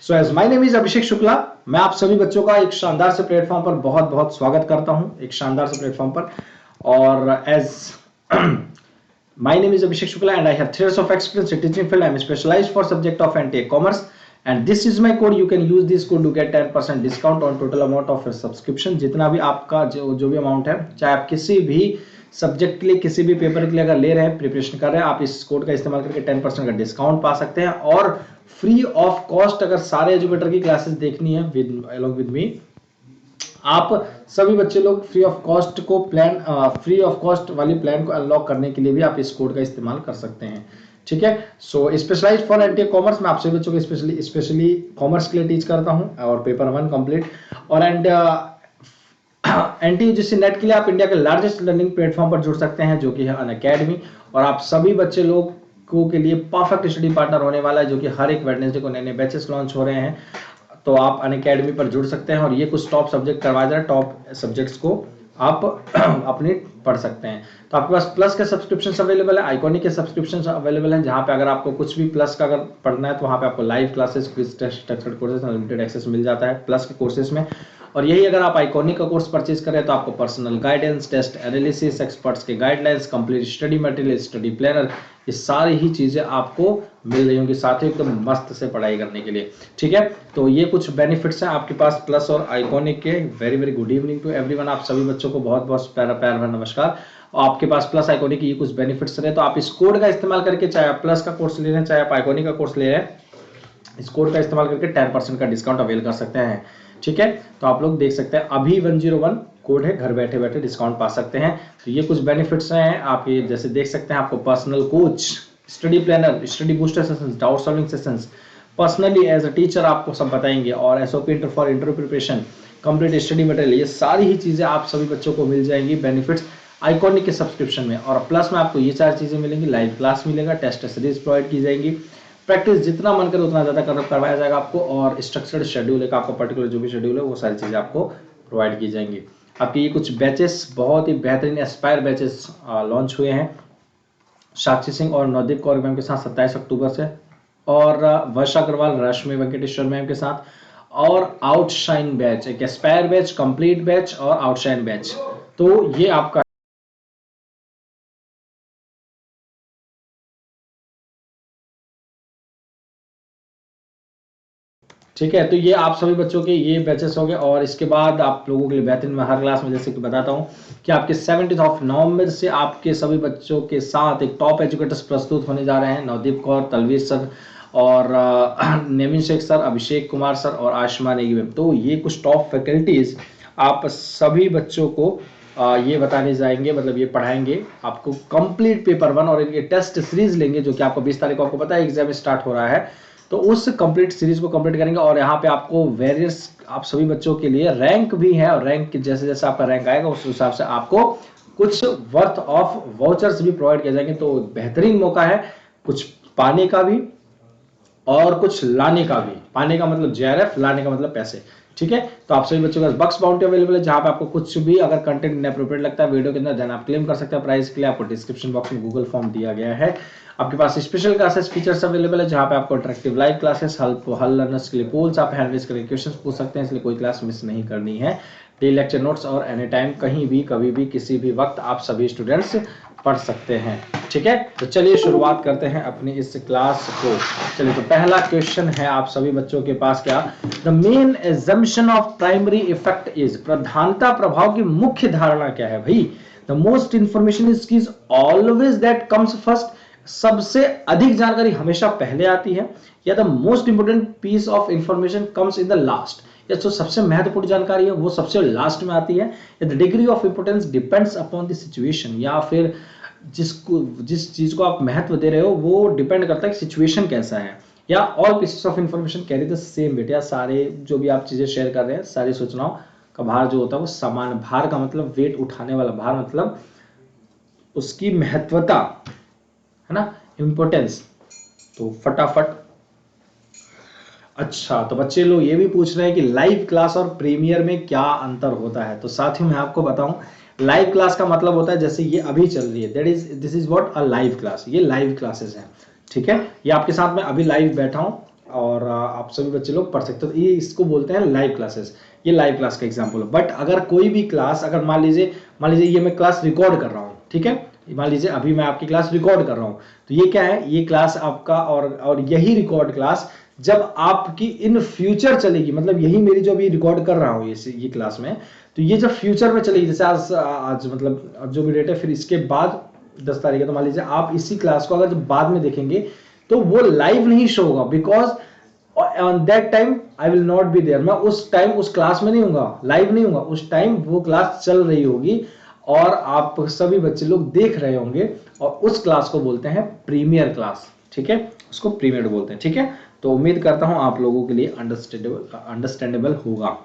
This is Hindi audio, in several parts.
So as my name is Abhishek Shukla, मैं आप सभी बच्चों का एक शानदार से प्लेटफॉर्म पर बहुत बहुत स्वागत करता हूं, एक शानदार से प्लेटफॉर्म पर। और as my name is Abhishek Shukla and I have 3 years of experience in teaching field. I am specialized for subject of NTA Commerce and this is my code. You can use this code to get 10% discount on total amount of your subscription. जितना भी आपका जो भी अमाउंट है, चाहे आप किसी भी सब्जेक्ट के लिए किसी भी पेपर के लिए अगर ले रहे हैं, प्रिपरेशन कर रहे हैं, आप इस कोड का इस्तेमाल करके 10% का डिस्काउंट पा सकते हैं। और फ्री ऑफ कॉस्ट अगर सारे एजुकेटर की क्लासेस देखनी है along with me, आप सभी बच्चे लोग फ्री ऑफ कॉस्ट को फ्री ऑफ कॉस्ट वाली प्लान को अनलॉक करने के लिए भी आप इस कोड का इस्तेमाल कर सकते हैं। ठीक है, सो स्पेशलाइज्ड फॉर एनटीए कॉमर्स, मैं आप सभी बच्चों को स्पेशली कॉमर्स के लिए टीच करता हूं और पेपर 1 कंप्लीट। और एनटीए यूजीसी नेट के लिए आप इंडिया के लार्जेस्ट लर्निंग प्लेटफॉर्म पर जुड़ सकते हैं, जो कि है अनअकैडमी। और आप सभी बच्चे लोग के लिए परफेक्ट स्टडी पार्टनर होने वाला है, जो कि हर एक वेडनेसडे को नए नए बैचेस लॉन्च हो रहे हैं। तो आप अनअकैडमी पर जुड़ सकते हैं और ये कुछ टॉप सब्जेक्ट करवाया जा रहा है, टॉप सब्जेक्ट्स को आप अपने पढ़ सकते हैं। तो आपके पास प्लस के सब्सक्रिप्शन अवेलेबल है, आइकॉनिक के सब्सक्रिप्शन अवेलेबल है, जहां पे अगर आपको कुछ भी प्लस का अगर पढ़ना है तो वहां पे आपको live classes, quiz test, structured courses, unlimited access मिल जाता है प्लस के कोर्सेज में। और यही अगर आप आइकॉनिक का कोर्स परचेज करें तो आपको personal guidance, test analysis, experts के guidelines, complete study material, study planner, ये सारी ही चीजें आपको मिल रही होंगी साथ ही एकदम मस्त से पढ़ाई करने के लिए। ठीक है, तो ये कुछ बेनिफिट्स हैं आपके पास प्लस और आइकॉनिक के। Very very good evening to everyone, आप सभी बच्चों को बहुत बहुत प्यार भरा नमस्कार। आपके पास प्लस आइकॉनिक ये कुछ बेनिफिट्स रहे, तो आप इस कोड का इस्तेमाल करके, चाहे आप प्लस का कोर्स ले रहे हैं चाहे आप आइकॉनिक का कोर्स ले रहे हैं, इस कोड का इस्तेमाल करके 10% का डिस्काउंट अवेल कर सकते हैं। ठीक है, तो आप लोग देख सकते हैं अभी 101 कोड है, घर बैठे बैठे डिस्काउंट पा सकते हैं। तो ये कुछ बेनिफिट्स हैं, आप ये जैसे देख सकते हैं, आपको personal coach, study planner, study booster sessions, doubt solving sessions, personally as a teacher आपको सब बताएंगे, और SOP for interview preparation, complete study material, ये सारी ही चीजें आप सभी बच्चों को मिल जाएंगी बेनिफिट्स आइकॉनिक के सब्सक्रिप्शन में। और प्लस में आपको ये 4 चीजें मिलेंगी, लाइव क्लास मिलेगा, टेस्ट सीरीज प्रोवाइड की जाएंगी, प्रैक्टिस जितना मन करे उतना ज्यादा करवाया जाएगा आपको, और स्ट्रक्चर्ड शेड्यूल है, आपको पर्टिकुलर जो भी शेड्यूल है वो सारी चीजें आपको प्रोवाइड की जाएंगी। आपके ये कुछ बैचेस बहुत ही बेहतरीन एस्पायर बैचेस लॉन्च हुए हैं साक्षी सिंह और नवदीप कौर मैम के साथ 27 अक्टूबर से, और वर्षा अग्रवाल, रश्मि वेंकटेश्वर मैम के साथ, और आउटशाइन बैच, एक एस्पायर बैच, कंप्लीट बैच और आउटशाइन बैच। तो ये आपका ठीक है, तो ये आप सभी बच्चों के ये बैचेस हो गए। और इसके बाद आप लोगों के लिए बेहतरीन, मैं हर क्लास में जैसे कि बताता हूँ कि आपके 17 नवंबर से आपके सभी बच्चों के साथ एक टॉप एजुकेटर्स प्रस्तुत होने जा रहे हैं, नवदीप कौर, तलवीर सर और नेमिन शेख सर, अभिषेक कुमार सर और आयुष्मान नेगी। तो ये कुछ टॉप फैकल्टीज आप सभी बच्चों को ये बताने जाएंगे, मतलब ये पढ़ाएंगे आपको कंप्लीट पेपर 1, और इनके टेस्ट सीरीज लेंगे, जो कि आपको 20 तारीख को आपको पता है एग्जाम स्टार्ट हो रहा है, तो उस कंप्लीट सीरीज को कंप्लीट करेंगे। और यहाँ पे आपको वेरियस, आप सभी बच्चों के लिए रैंक भी है, और रैंक जैसे जैसे आपका रैंक आएगा उस हिसाब से आपको कुछ वर्थ ऑफ वाउचर्स भी प्रोवाइड किए जाएंगे। तो बेहतरीन मौका है, कुछ पाने का भी और कुछ लाने का भी। पाने का मतलब जेआरएफ, लाने का मतलब पैसे। ठीक है, तो आप सभी बच्चों के पास बक्स बाउंटी अवेलेबल है, जहां पे आपको कुछ भी अगर कंटेंट इनएप्रोप्रिएट लगता है वीडियो के अंदर, देन आप क्लेम कर सकते हैं। प्राइस के लिए आपको डिस्क्रिप्शन बॉक्स में गूगल फॉर्म दिया गया है। आपके पास स्पेशल क्लासेस फीचर्स अवेलेबल है, जहां पे आपको इंटरेक्टिव लाइव क्लासेस, हल लर्नर्स के लिए पोल्स, आप हैंड रेज करके क्वेश्चंस पूछ सकते हैं, इसलिए कोई क्लास मिस नहीं करनी है। डे लेक्चर नोट्स और एनी टाइम, कहीं भी, कभी भी, किसी भी वक्त आप सभी स्टूडेंट्स पढ़ सकते हैं। ठीक है, तो चलिए शुरुआत करते हैं अपनी इस क्लास को। चलिए, तो पहला क्वेश्चन है आप सभी बच्चों के पास, क्या the main assumption of primary effect is, प्रधानता प्रभाव की मुख्य धारणा क्या है भाई। The most information is always that comes first, सबसे अधिक जानकारी हमेशा पहले आती है, या the most important piece of information comes in the last, या जो सबसे महत्वपूर्ण जानकारी है वो सबसे लास्ट में आती है, या the degree of importance depends upon the situation, या फिर जिस चीज को आप महत्व दे रहे हो वो डिपेंड करता है कि सिचुएशन कैसा है, या all pieces of information carry the same weight, या सारे जो भी आप चीजें शेयर कर रहे हैं, सारी सूचनाओं का भार जो होता है वो समान। भार का मतलब वेट उठाने वाला, भार मतलब उसकी महत्वता है ना, इंपोर्टेंस। तो फटाफट, अच्छा, तो बच्चे लोग ये भी पूछ रहे हैं कि लाइव क्लास और प्रीमियर में क्या अंतर होता है। तो साथियों मैं आपको बताऊं, लाइव क्लास का मतलब होता है जैसे ये अभी चल रही है, this is what a live class, ये लाइव क्लासेस हैं। ठीक है, ये आपके साथ में अभी लाइव बैठा हूं और आप सभी बच्चे लोग पढ़ सकते हो। ये इसको बोलते हैं लाइव क्लासेस, ये लाइव क्लास का एग्जांपल है। बट अगर कोई भी क्लास, अगर मान लीजिए ये मैं क्लास रिकॉर्ड कर रहा हूँ, ठीक है, मान लीजिए अभी मैं आपकी क्लास रिकॉर्ड कर रहा हूँ, तो ये क्या है, ये क्लास आपका और यही रिकॉर्ड क्लास जब आपकी इन फ्यूचर चलेगी, मतलब यही मेरी जो अभी रिकॉर्ड कर रहा हूँ ये क्लास में, तो ये जब फ्यूचर में चलेगी, जैसे आज मतलब जो भी डेट है, फिर इसके बाद 10 तारीख है, तो मान लीजिए आप इसी क्लास को अगर जब बाद में देखेंगे तो वो लाइव नहीं शो होगा, because on that time I will not be there, मैं उस टाइम उस क्लास में नहीं हूँ, लाइव नहीं हूँ, उस टाइम वो क्लास चल रही होगी और आप सभी बच्चे लोग देख रहे होंगे, और उस क्लास को बोलते हैं प्रीमियर क्लास, ठीक है, उसको प्रीमियर बोलते हैं, ठीक है। तो उम्मीद करता हूं आप लोगों के लिए अंडरस्टैंडेबल होगा,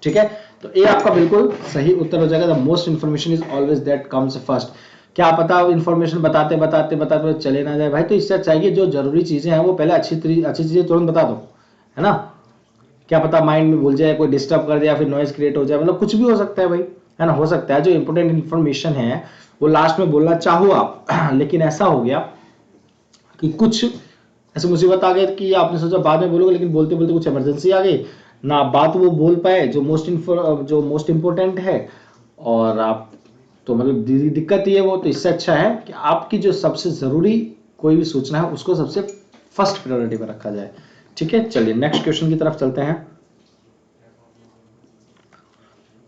ठीक है। तो ये आपका बिल्कुल सही उत्तर हो जाएगा। The most information is always that comes first. क्या पता इंफॉर्मेशन बताते बताते चले ना जाए भाई, तो इससे चाहिए जो जरूरी चीजें हैं वो पहले अच्छी चीजें तुरंत बता दो, है ना। क्या पता माइंड में भूल जाए, कोई डिस्टर्ब कर दे या फिर नॉइज क्रिएट हो जाए, मतलब कुछ भी हो सकता है भाई, है ना, हो सकता है। जो इंपोर्टेंट इंफॉर्मेशन है वो लास्ट में बोलना चाहो आप लेकिन ऐसा हो गया कि कुछ ऐसे मुसीबत आ गई कि आपने सोचा बाद में बोलोगे, लेकिन बोलते बोलते कुछ इमरजेंसी आ गई ना, बात वो बोल पाए जो मोस्ट इंपोर्टेंट है, और आप तो मतलब दिक्कत ये है वो। तो इससे अच्छा है कि आपकी जो सबसे जरूरी कोई भी सूचना है उसको सबसे फर्स्ट प्रायोरिटी पर रखा जाए, ठीक है। चलिए नेक्स्ट क्वेश्चन की तरफ चलते हैं।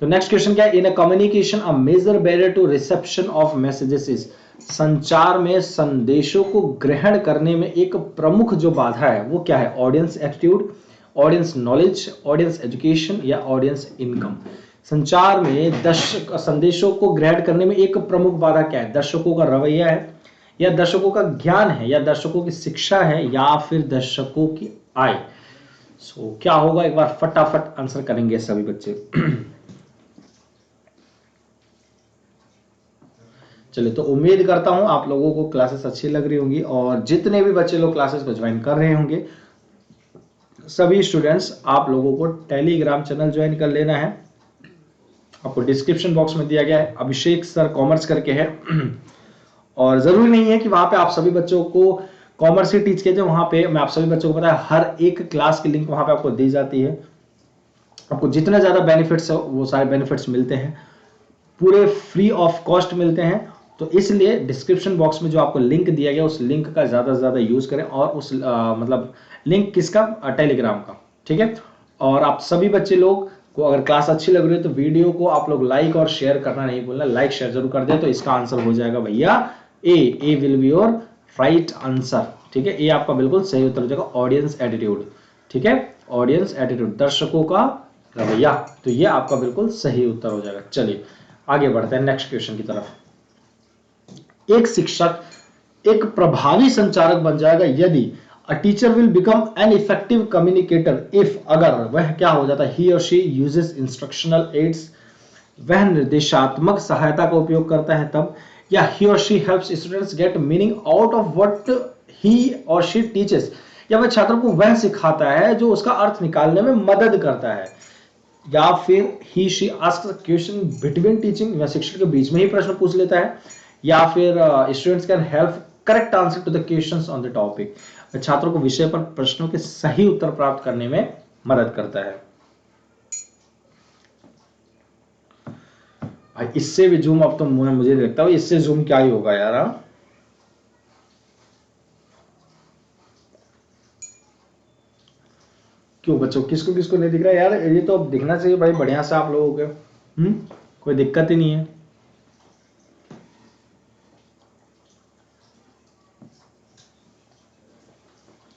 तो नेक्स्ट क्वेश्चन क्या है, in a communication a major barrier to reception of messages is, संचार में संदेशों को ग्रहण करने में एक प्रमुख जो बाधा है वो क्या है, audience attitude, audience knowledge, audience education या ऑडियंस इनकम। संचार में संदेशों को ग्रहण करने में एक प्रमुख बाधा क्या है, दर्शकों का रवैया है, या दर्शकों का ज्ञान है, या दर्शकों की शिक्षा है, या फिर दर्शकों की आय। सो क्या होगा, एक बार फटाफट आंसर करेंगे सभी बच्चे। चलिए, तो उम्मीद करता हूं आप लोगों को क्लासेस अच्छी लग रही होंगी, और जितने भी बच्चे लोग क्लासेस को ज्वाइन कर रहे होंगे, सभी स्टूडेंट्स आप लोगों को टेलीग्राम चैनल ज्वाइन कर लेना है। आपको डिस्क्रिप्शन बॉक्स में दिया गया है, अभिषेक सर कॉमर्स करके है और जरूरी नहीं है कि वहां पे आप सभी बच्चों को कॉमर्स ही टीच कीजिए, वहां पे मैं आप सभी बच्चों को पता है हर एक क्लास की लिंक वहां पे आपको दी जाती है। आपको जितना ज्यादा बेनिफिट्स है वो सारे बेनिफिट्स मिलते हैं, पूरे फ्री ऑफ कॉस्ट मिलते हैं। तो इसलिए डिस्क्रिप्शन बॉक्स में जो आपको लिंक दिया गया उस लिंक का ज्यादा से ज्यादा यूज करें, और उस मतलब लिंक किसका, टेलीग्राम का, ठीक है। और आप सभी बच्चे लोग को अगर क्लास अच्छी लग रही है तो वीडियो को आप लोग लाइक और शेयर करना नहीं भूलना, लाइक शेयर जरूर कर दे। तो इसका आंसर हो जाएगा भैया A will be your right answer, ठीक है। ए आपका बिल्कुल सही उत्तर हो जाएगा, ऑडियंस एटीट्यूड, ठीक है, ऑडियंस एटीट्यूड, दर्शकों का रवैया, तो ये आपका बिल्कुल सही उत्तर हो जाएगा। चलिए आगे बढ़ते हैं नेक्स्ट क्वेश्चन की तरफ। एक शिक्षक एक प्रभावी संचारक बन जाएगा यदि a teacher will become an effective communicator if, अगर वह क्या हो जाता है, ही और शी यूजेस इंस्ट्रक्शनल एड्स, वह निर्देशात्मक सहायता का उपयोग करता है तब, या ही और she helps students gate meaning out of what he और शी टीचेस, या वह छात्रों को वह सिखाता है जो उसका अर्थ निकालने में मदद करता है, या फिर he she asks question between teaching, वह शिक्षक के बीच में ही प्रश्न पूछ लेता है, या फिर students can help correct answer to the questions on the topic, छात्रों को विषय पर प्रश्नों के सही उत्तर प्राप्त करने में मदद करता है। भाई इससे भी जूम अब तो मुझे लगता है इससे जूम क्या ही होगा यार। क्यों बच्चों, किसको किसको नहीं दिख रहा है यार, ये तो अब दिखना चाहिए भाई बढ़िया से आप लोगों के। कोई दिक्कत ही नहीं है।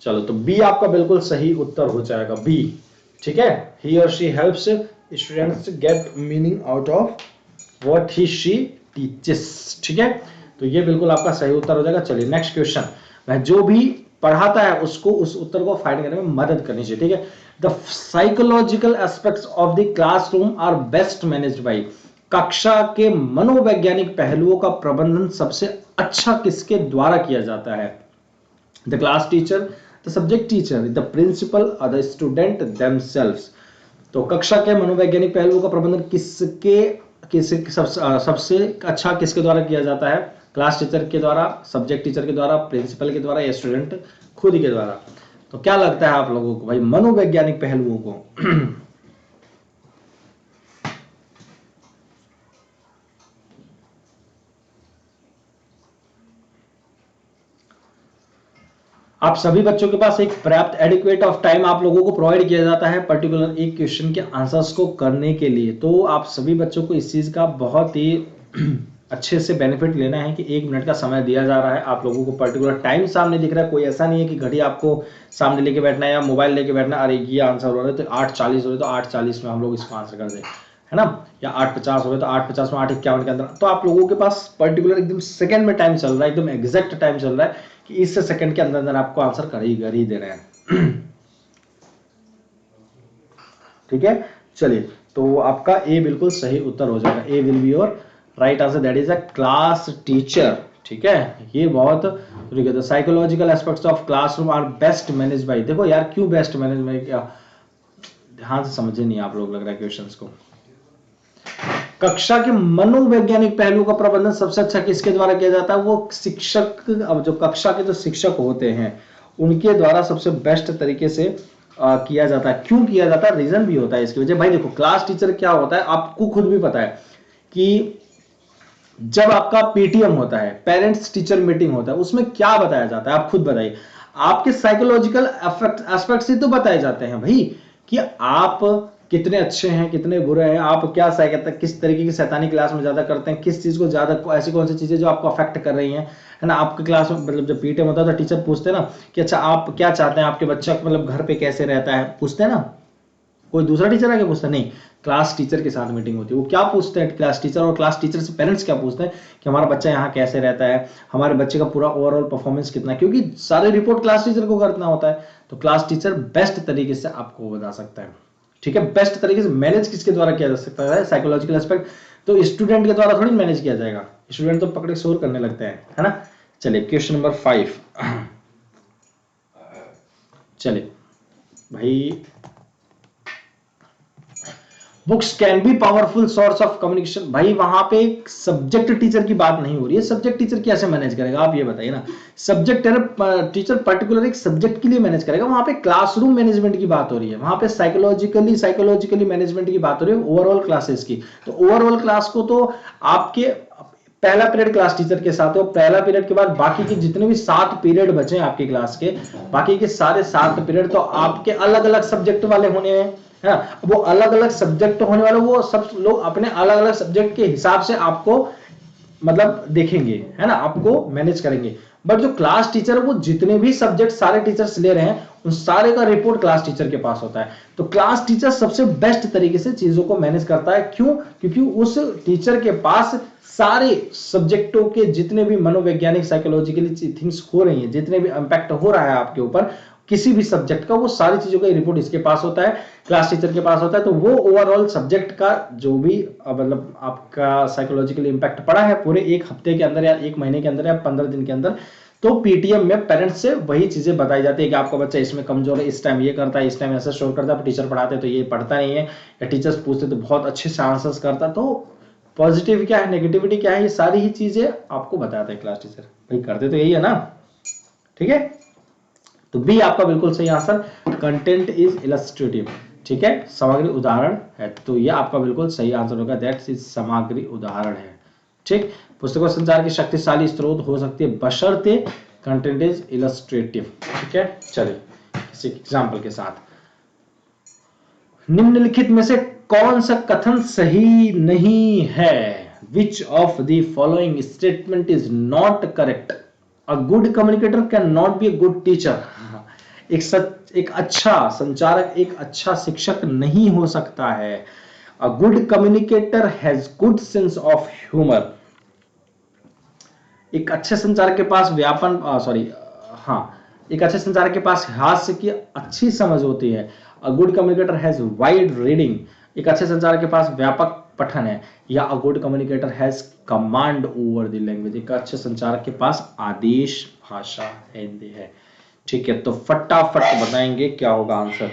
चलो, तो बी आपका बिल्कुल सही उत्तर हो जाएगा, बी, ठीक है। ही और she helps students gate meaning out of what he she teaches, ठीक है। तो ये बिल्कुल आपका सही उत्तर हो जाएगा। चलिए नेक्स्ट क्वेश्चन, वह जो भी पढ़ाता है उसको उस उत्तर को फाइंड करने में मदद करनी चाहिए, ठीक है। The psychological aspects of the classroom are best managed by, कक्षा के मनोवैज्ञानिक पहलुओं का प्रबंधन सबसे अच्छा किसके द्वारा किया जाता है, the class teacher, the subject teacher, the principal और द स्टूडेंट देमसेल्व्स। तो कक्षा के मनोवैज्ञानिक पहलुओं का प्रबंधन सबसे अच्छा किसके द्वारा किया जाता है, क्लास टीचर के द्वारा, सब्जेक्ट टीचर के द्वारा, प्रिंसिपल के द्वारा या स्टूडेंट खुद ही के द्वारा? तो क्या लगता है आप लोगों को भाई मनोवैज्ञानिक पहलुओं को? आप सभी बच्चों के पास एक पर्याप्त एडिक्वेट ऑफ टाइम आप लोगों को प्रोवाइड किया जाता है पर्टिकुलर एक क्वेश्चन के आंसर्स को करने के लिए। तो आप सभी बच्चों को इस चीज का बहुत ही अच्छे से बेनिफिट लेना है कि 1 मिनट का समय दिया जा रहा है, आप लोगों को पर्टिकुलर टाइम सामने दिख रहा है। कोई ऐसा नहीं है कि घड़ी आपको सामने लेके बैठना है या मोबाइल लेके बैठना है, अरे ये आंसर हो रहा है तो 8:40 हो रहे तो 8:40 में हम लोग इसको आंसर कर दें, है ना, या 8:50 हो रहे तो 8:50 में 8:51 के अंदर। तो आप लोगों के पास पर्टिकुलर एकदम सेकंड में टाइम चल रहा है, एकदम एग्जैक्ट टाइम चल रहा है कि इस सेकंड के अंदर अंदर आपको आंसर कर ही दे रहे हैं। ठीक है, चलिए, तो आपका ए बिल्कुल सही उत्तर हो जाएगा। A will be your right answer, that is a class teacher. ठीक है, ये बहुत ठीक है। Psychological aspects of classroom are best manage by, देखो यार क्यों बेस्ट मैनेज, क्या ध्यान से समझे नहीं आप लोग लग रहा है क्वेश्चंस को। कक्षा के मनोवैज्ञानिक पहलू का प्रबंधन सबसे अच्छा किसके द्वारा किया जाता है? वो शिक्षक, अब जो कक्षा के जो शिक्षक होते हैं उनके द्वारा सबसे बेस्ट तरीके से किया जाता है। क्यों किया जाता है? रीजन भी होता है इसकी वजह। भाई देखो, क्लास टीचर क्या होता है आपको खुद भी पता है कि जब आपका पीटीएम होता है, पेरेंट्स टीचर मीटिंग होता है, उसमें क्या बताया जाता है आप खुद बताइए। आपके साइकोलॉजिकल एस्पेक्ट्स ही तो बताए जाते हैं भाई, कि आप कितने अच्छे हैं, कितने बुरे हैं, आप क्या किस तरीके की शैतानी क्लास में ज्यादा करते हैं, किस चीज को ज्यादा, ऐसी कौन सी चीजें जो आपको अफेक्ट कर रही हैं, है ना। आपके क्लास में मतलब जब पीटीएम होता है तो टीचर पूछते हैं ना कि अच्छा आप क्या चाहते हैं, आपके बच्चा मतलब घर पे कैसे रहता है, पूछते हैं ना। कोई दूसरा टीचर आके पूछता नहीं, क्लास टीचर के साथ मीटिंग होती है। वो क्या पूछते हैं क्लास टीचर, और क्लास टीचर से पेरेंट्स क्या पूछते हैं कि हमारा बच्चा यहाँ कैसे रहता है, हमारे बच्चे का पूरा ओवरऑल परफॉर्मेंस कितना है, क्योंकि सारे रिपोर्ट क्लास टीचर को करना होता है। तो क्लास टीचर बेस्ट तरीके से आपको बता सकता है। ठीक है, बेस्ट तरीके से मैनेज किसके द्वारा किया जा सकता है? साइकोलॉजिकल एस्पेक्ट तो स्टूडेंट के द्वारा थोड़ी मैनेज किया जाएगा, स्टूडेंट तो पकड़े शोर करने लगते हैं, है ना। चलिए क्वेश्चन नंबर 5। चलिए भाई, books can be powerful source of communication. भाई वहां पे एक सब्जेक्ट टीचर की बात नहीं हो रही है, सब्जेक्ट टीचर कैसे मैनेज करेगा आप ये बताइए ना। सब्जेक्ट टीचर पर्टिकुलर एक सब्जेक्ट के लिए मैनेज करेगा, वहां पे क्लासरूम मैनेजमेंट की बात हो रही है, वहां पे साइकोलॉजिकली मैनेजमेंट की बात हो रही है, ओवरऑल क्लासेस की। तो ओवरऑल क्लास को तो आपके पहला पीरियड क्लास टीचर के साथ हो, पहला पीरियड के बाद बाकी के जितने भी 7 पीरियड बचे हैं आपकी क्लास के, बाकी के सारे 7 पीरियड तो आपके अलग अलग सब्जेक्ट वाले होने हैं, है ना। वो अलग अलग सब्जेक्ट होने वाले, वो सब लोग अपने अलग अलग सब्जेक्ट के हिसाब से आपको मतलब देखेंगे, है ना, आपको मैनेज करेंगे। बट जो क्लास टीचर, वो जितने भी सब्जेक्ट सारे टीचर्स ले रहे हैं उन सारे का रिपोर्ट क्लास टीचर के पास होता है। तो क्लास टीचर सबसे बेस्ट तरीके से चीजों को मैनेज करता है। क्यों? क्योंकि उस टीचर के पास सारे सब्जेक्टों के जितने भी मनोवैज्ञानिक साइकोलॉजिकली थिंग्स हो रही हैं, जितने भी इंपैक्ट हो रहा है आपके ऊपर किसी भी सब्जेक्ट का, वो सारी चीजों का रिपोर्ट इसके पास होता है, क्लास टीचर के पास होता है। तो वो ओवरऑल सब्जेक्ट का जो भी मतलब आपका साइकोलॉजिकल इंपैक्ट पड़ा है पूरे 1 हफ्ते के अंदर या 1 महीने के अंदर या 15 दिन के अंदर, तो पीटीएम में पेरेंट्स से वही चीजें बताई जाती है कि आपका बच्चा इसमें कमजोर है, इस टाइम ये करता है, इस टाइम ऐसा शोर करता है, टीचर पढ़ाते तो ये पढ़ता नहीं है, या टीचर्स पूछते तो बहुत अच्छे से आंसर्स करता। तो पॉजिटिव क्या है, नेगेटिविटी क्या है, ये सारी ही चीजें आपको बताते हैं क्लास टीचर। भाई करते तो यही है ना। ठीक है, तो बी आपका बिल्कुल सही आंसर, कंटेंट इज इलस्ट्रेटिव। ठीक है, सामग्री उदाहरण है, तो ये आपका बिल्कुल सही आंसर होगा, दैट इज सामग्री उदाहरण है। ठीक, पुस्तकों संचार की शक्तिशाली स्रोत हो सकती है बशर्ते कंटेंट इज इलस्ट्रेटिव। ठीक है, चलिए किसी एग्जाम्पल के साथ, निम्नलिखित में से कौन सा कथन सही नहीं है? विच of the following statement is not correct? A good communicator can not be a good teacher. एक अच्छा संचारक एक अच्छा शिक्षक नहीं हो सकता है। A good communicator has good sense of humour. एक अच्छे संचारक के पास हाँ, एक अच्छे संचारक के पास हास्य की अच्छी समझ होती है। A good communicator has wide reading. एक अच्छे संचारक के पास व्यापक पठन है। या a good communicator has command over the language. एक अच्छे संचारक के पास आदेश भाषा है। ठीक है, तो फटाफट बताएंगे क्या होगा आंसर।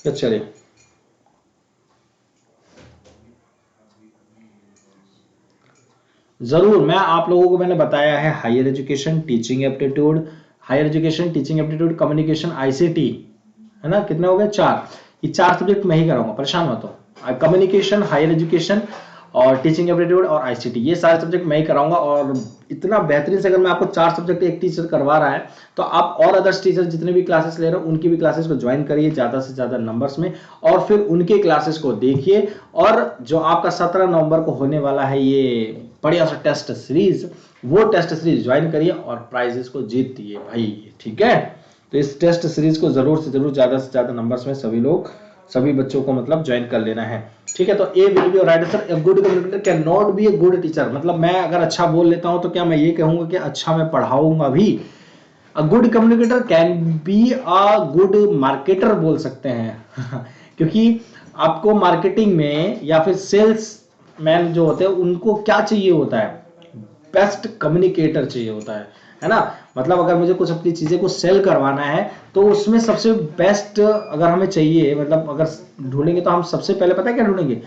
तो चलिए जरूर, मैं आप लोगों को मैंने बताया है higher education, teaching aptitude, higher education, teaching aptitude, communication, ICT, है ना, कितने हो गए, 4। ये 4 सब्जेक्ट मैं ही कराऊंगा, परेशान मत हो। कम्युनिकेशन, हायर एजुकेशन और टीचिंग एप्टीट्यूड और आईसीटी, ये सारे सब्जेक्ट मैं ही कराऊंगा। और इतना बेहतरीन से अगर मैं आपको 4 सब्जेक्ट एक टीचर करवा रहा है तो आप और अदर्स टीचर जितने भी क्लासेस ले रहे हो उनकी भी क्लासेस को ज्वाइन करिए ज्यादा से ज्यादा नंबर्स में, और फिर उनके क्लासेस को देखिए। और जो आपका 17 नवंबर को होने वाला है ये बढ़िया सा टेस्ट सीरीज, वो टेस्ट सीरीज ज्वाइन करिए और प्राइजेस को जीत दिए भाई, ठीक है। तो इस टेस्ट सीरीज को जरूर से जरूर ज्यादा से ज्यादा नंबर्स में सभी लोग, सभी बच्चों को मतलब ज्वाइन कर लेना है, ठीक है। तो A will be right sir, A good communicator can not be a good teacher, मतलब मैं अगर अच्छा बोल लेता हूं तो क्या मैं ये कहूंगा कि अच्छा मैं पढ़ाऊंगा भी। A good communicator can be a good marketer बोल सकते हैं क्योंकि आपको मार्केटिंग में या फिर सेल्स मैन जो होते हैं उनको क्या चाहिए होता है, बेस्ट कम्युनिकेटर चाहिए होता है ना। मतलब अगर मुझे कुछ अपनी चीजें को सेल करवाना है तो उसमें सबसे बेस्ट अगर हमें चाहिए, मतलब अगर ढूंढेंगे तो हम सबसे पहले पता है क्या ढूंढेंगे,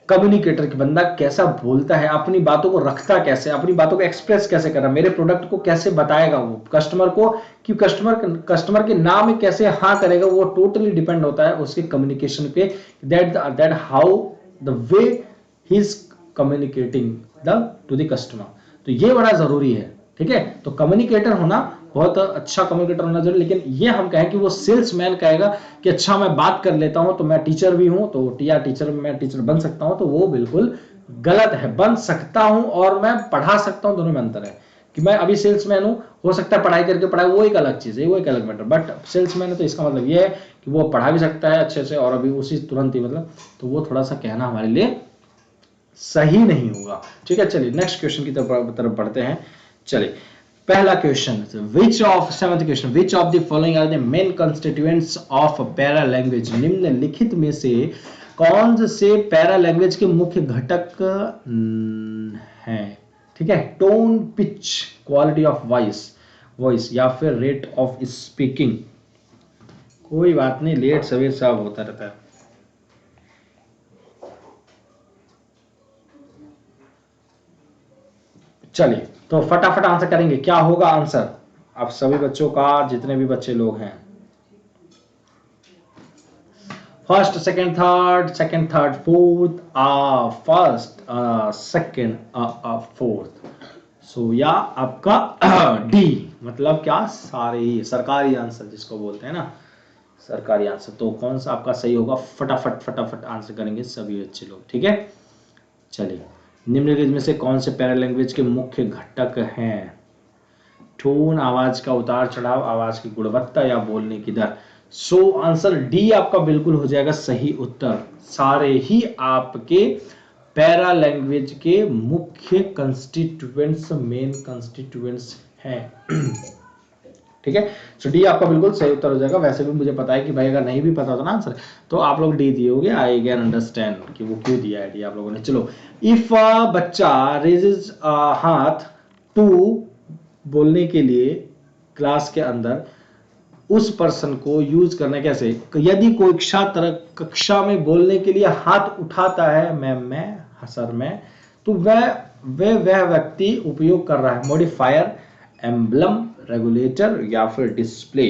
कम्युनिकेटर की, बंदा कैसा बोलता है, अपनी बातों को रखता कैसे, अपनी बातों को एक्सप्रेस कैसे कर रहा है, मेरे प्रोडक्ट को कैसे बताएगा वो कस्टमर को, कि कस्टमर के नाम में कैसे हाँ करेगा, वो टोटली डिपेंड होता है उसके कम्युनिकेशन पे, that how the way he is communicating the two the customer. तो ये बड़ा जरूरी है, ठीक है। तो कम्युनिकेटर होना, बहुत अच्छा कम्युनिकेटर होना जरूरी। लेकिन ये हम कहें कि वो सेल्समैन कहेगा कि अच्छा मैं बात कर लेता हूं तो मैं टीचर भी हूं, तो मैं टीचर बन सकता हूं, तो वो बिल्कुल गलत है। बन सकता हूं और मैं पढ़ा सकता हूं, दोनों में अंतर है। कि मैं अभी सेल्समैन हूं, हो सकता है पढ़ाई करके पढ़ाई, वो एक अलग चीज है, वो एक अलग मैटर, बट सेल्समैन है तो इसका मतलब ये है कि वो पढ़ा भी सकता है अच्छे से और अभी उसी तुरंत ही, मतलब तो वो थोड़ा सा कहना हमारे लिए सही नहीं होगा, ठीक है। चलिए नेक्स्ट क्वेश्चन की तरफ बढ़ते हैं। चलिए पहला question, which of, seventh question, which of the following are the main constituents of para language, निम्नलिखित में से कौन से पैरा लैंग्वेज के मुख्य घटक हैं, ठीक है। Tone, pitch, quality of voice, या फिर रेट ऑफ स्पीकिंग। कोई बात नहीं, लेट सवेर सब होता रहता है। चलिए तो फटाफट आंसर करेंगे, क्या होगा आंसर आप सभी बच्चों का, जितने भी बच्चे लोग हैं। First, second third fourth, first, second, fourth. So या आपका डी, मतलब क्या, सारे ही सरकारी आंसर जिसको बोलते हैं ना, सरकारी आंसर। तो कौन सा आपका सही होगा, फटाफट फटाफट आंसर करेंगे सभी बच्चे लोग, ठीक है। चलिए, निम्नलिखित में से कौन से पैरा लैंग्वेज के मुख्य घटक हैं, टोन, आवाज का उतार चढ़ाव, आवाज की गुणवत्ता या बोलने की दर। सो आंसर डी आपका बिल्कुल हो जाएगा सही उत्तर। सारे ही आपके पैरा लैंग्वेज के मुख्य कंस्टिट्यूएंट्स, मेन कंस्टिट्यूएंट्स हैं ठीक है। सो डी आपका बिल्कुल सही उत्तर हो जाएगा। वैसे भी मुझे पता है कि भाई अगर नहीं भी पता होता ना आंसर तो आप लोग डी दिए होगे, आई कैन अंडरस्टैंड कि वो क्यों दिया है डी आप लोगों ने। चलो, इफ बच्चा रेजेज हाथ टू बोलने के लिए क्लास के अंदर, उस पर्सन को यूज करना कैसे, यदि कोई कक्षा में बोलने के लिए हाथ उठाता है, मैं सर मैं, तो वह व्यक्ति उपयोग कर रहा है मॉडिफायर, एम्बलम, रेगुलेटर या फिर डिस्प्ले।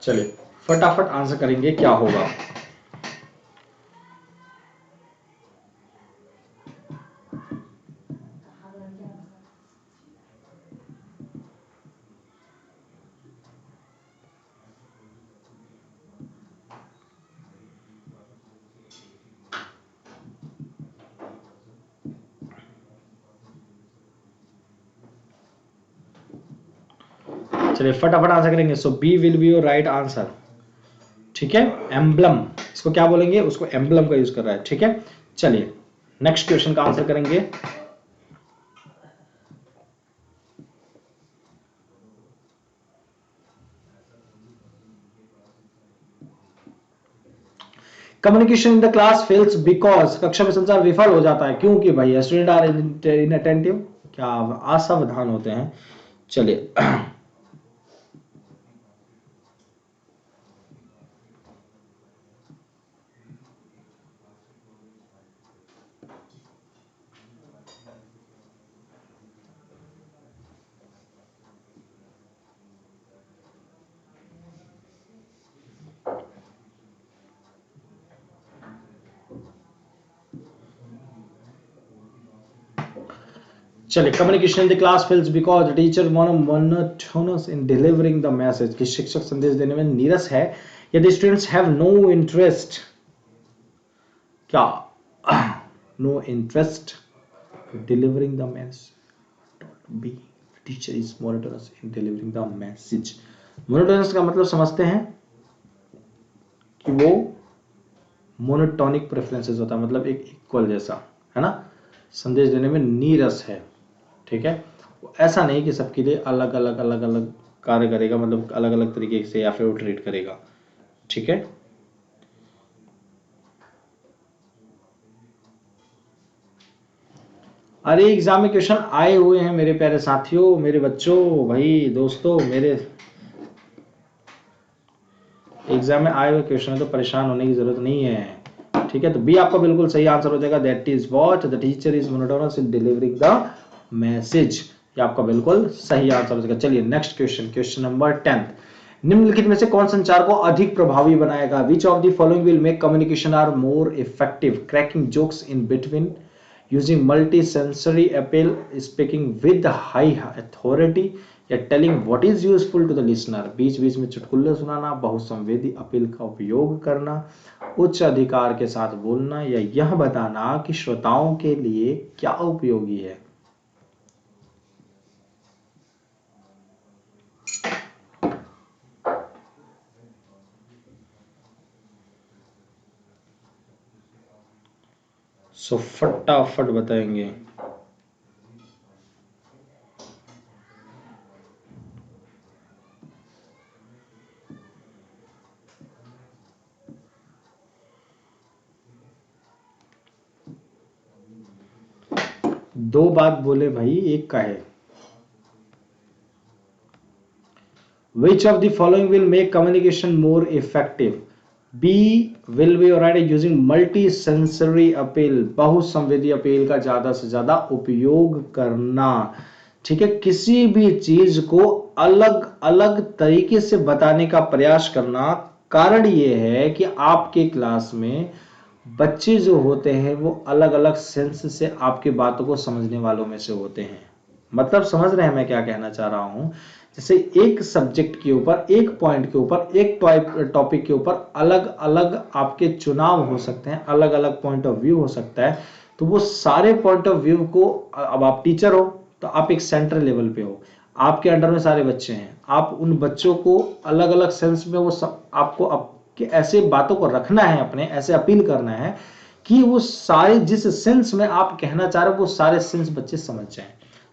चलिए फटाफट आंसर करेंगे, क्या होगा। चलिए फटाफट आंसर करेंगे। So B will be your right answer, ठीक है। एम्बलम, इसको क्या बोलेंगे, उसको एम्बलम का यूज कर रहा है, ठीक है। चलिए नेक्स्ट क्वेश्चन का आंसर करेंगे। Communication in the class fails because, कक्षा में संचार विफल हो जाता है क्योंकि भाई स्टूडेंट आर इनअटेंटिव, क्या असावधान होते हैं। चलिए चलिए, communication in the class fails because the teacher monotonous in delivering the message, कि शिक्षक संदेश देने में नीरस है, यदि स्टूडेंट्स हैव नो इंटरेस्ट, क्या no interest delivering the message, B teacher is monotonous in delivering the message. Monotonous का मतलब समझते हैं कि वो मोनोटोनिक प्रेफरेंसेस होता है, मतलब एक इक्वल जैसा, है ना, संदेश देने में नीरस है, ठीक है। ऐसा नहीं कि सबके लिए अलग अलग कार्य करेगा, मतलब अलग अलग तरीके से या फिर वो ट्रीट करेगा, ठीक है। अरे एग्जाम में क्वेश्चन आए हुए हैं मेरे प्यारे साथियों, मेरे बच्चों, भाई दोस्तों, मेरे एग्जाम में आए हुए क्वेश्चन है, तो परेशान होने की जरूरत नहीं है, ठीक है। तो बी आपका बिल्कुल सही आंसर हो जाएगा, that is what the teacher is monotonous in delivering the message, ये आपका बिल्कुल सही आंसर हो जाएगा। चलिए नेक्स्ट क्वेश्चन, क्वेश्चन नंबर 10, निम्नलिखित में से कौन संचार को अधिक प्रभावी बनाएगा, which of the following will make communication are more effective, cracking jokes in between, using multi-sensory appeal, speaking with high authority, या telling what is useful to the listener, बीच बीच में चुटकुल्ले सुनाना, बहुसंवेदी अपील का उपयोग करना, उच्च अधिकार के साथ बोलना, या यह बताना कि श्रोताओं के लिए क्या उपयोगी है। सो फटाफट बताएंगे। दो बात बोले भाई, एक का है। Which of the following will make communication more effective? B will be alright using multi-sensory appeal, बहुसंवेदी अपील का ज्यादा से ज्यादा उपयोग करना, ठीक है। किसी भी चीज को अलग अलग तरीके से बताने का प्रयास करना। कारण ये है कि आपके क्लास में बच्चे जो होते हैं वो अलग अलग सेंस से आपकी बातों को समझने वालों में से होते हैं। मतलब समझ रहे हैं मैं क्या कहना चाह रहा हूं। जैसे एक सब्जेक्ट के ऊपर, एक पॉइंट के ऊपर, एक टॉपिक के ऊपर अलग अलग आपके चुनाव हो सकते हैं, अलग अलग पॉइंट ऑफ व्यू हो सकता है। तो वो सारे पॉइंट ऑफ व्यू को, अब आप टीचर हो तो आप एक सेंटर लेवल पे हो, आपके अंडर में सारे बच्चे हैं, आप उन बच्चों को अलग अलग सेंस में वो आपको आपके ऐसे बातों को रखना है, अपने ऐसे अपील करना है कि वो सारे जिस सेंस में आप कहना चाह रहे हो वो सारे सेंस बच्चे समझ जाएं।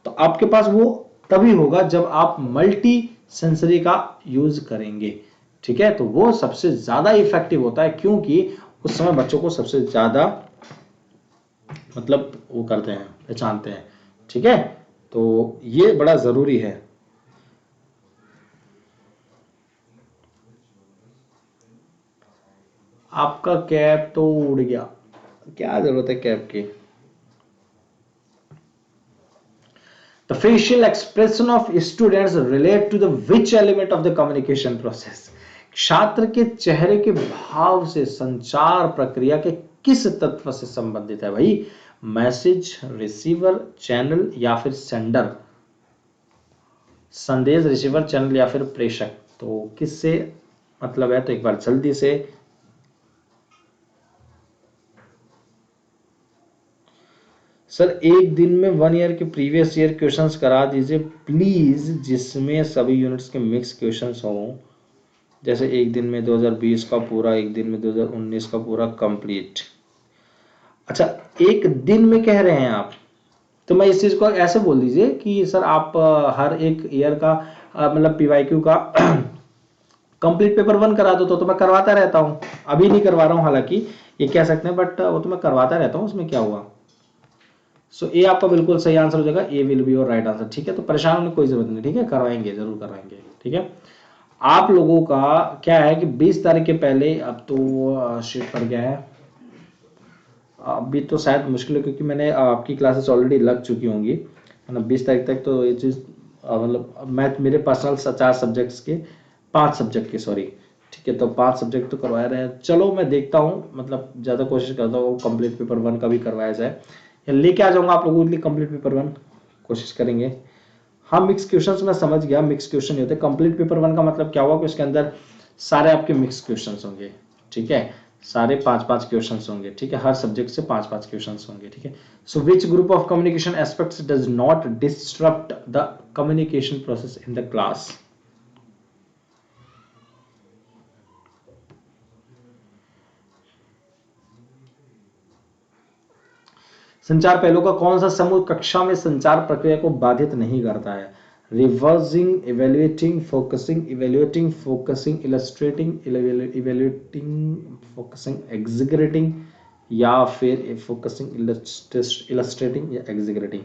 तो आपके पास वो तभी होगा जब आप मल्टी सेंसरी का यूज करेंगे, ठीक है। तो वो सबसे ज्यादा इफेक्टिव होता है, क्योंकि उस समय बच्चों को सबसे ज्यादा मतलब वो करते हैं, पहचानते हैं, ठीक है। तो ये बड़ा जरूरी है। आपका कैप तो उड़ गया, क्या जरूरत है कैप की। The facial expression of students relate to the which element of the communication process? छात्र के चेहरे के भाव से संचार प्रक्रिया के किस तत्व से संबंधित है भाई? मैसेज, रिसीवर, चैनल या फिर सेंडर? संदेश, रिसीवर, चैनल या फिर प्रेषक? तो किससे मतलब है, तो एक बार जल्दी से सर एक दिन में 1 ईयर के प्रीवियस ईयर क्वेश्चंस करा दीजिए प्लीज, जिसमें सभी यूनिट्स के मिक्स क्वेश्चंस हों। जैसे एक दिन में 2020 का पूरा, एक दिन में 2019 का पूरा कंप्लीट। अच्छा, एक दिन में कह रहे हैं आप, तो मैं इस चीज को ऐसे बोल दीजिए कि सर आप हर एक ईयर का मतलब पीवाईक्यू का कंप्लीट पेपर 1 करा दो। तो मैं करवाता रहता हूँ, अभी नहीं करवा रहा हूँ हालांकि, ये कह सकते हैं, बट वो तो मैं करवाता रहता हूँ, उसमें क्या हुआ। सो ए आपका बिल्कुल सही आंसर हो जाएगा, A will be your right answer. ठीक है, तो परेशान होने की कोई जरूरत नहीं, ठीक है, करवाएंगे, जरूर करवाएंगे। ठीक है, आप लोगों का क्या है कि 20 तारीख के पहले, अब तो शीट पड़ गया है, अभी तो शायद मुश्किल है क्योंकि मैंने आपकी क्लासेस ऑलरेडी लग चुकी होंगी, है ना। 20 तारीख तक तो ये चीज़ मतलब मैथ मेरे पर्सनल 4 सब्जेक्ट्स के, 5 सब्जेक्ट के, सॉरी। ठीक है, तो 5 सब्जेक्ट तो करवा रहे हैं, चलो मैं देखता हूँ, मतलब ज़्यादा कोशिश करता हूँ कंप्लीट पेपर 1 का भी करवाया जाए, या लेके आ जाऊँगा आप लोगों के लिए कंप्लीट पेपर 1, कोशिश करेंगे। हाँ, मिक्स क्वेश्चंस मैं समझ गया, मिक्स क्वेश्चन नहीं होते। कंप्लीट पेपर 1 का मतलब क्या हुआ कि उसके अंदर सारे आपके मिक्स क्वेश्चंस होंगे। ठीक है, सारे 5-5 क्वेश्चंस होंगे। ठीक है, हर सब्जेक्ट से 5-5 क्वेश्चंस होंगे। ठीक है, so which group of communication aspects does not disrupt the communication process in the class? संचार पहलू का कौन सा समूह कक्षा में संचार प्रक्रिया को बाधित नहीं करता है? Reversing, evaluating, focusing, evaluating, focusing, illustrating, evaluating, focusing, exaggerating, या फिर फोकसिंग, इलस्ट्रेटिंग या एग्जीगरेटिंग?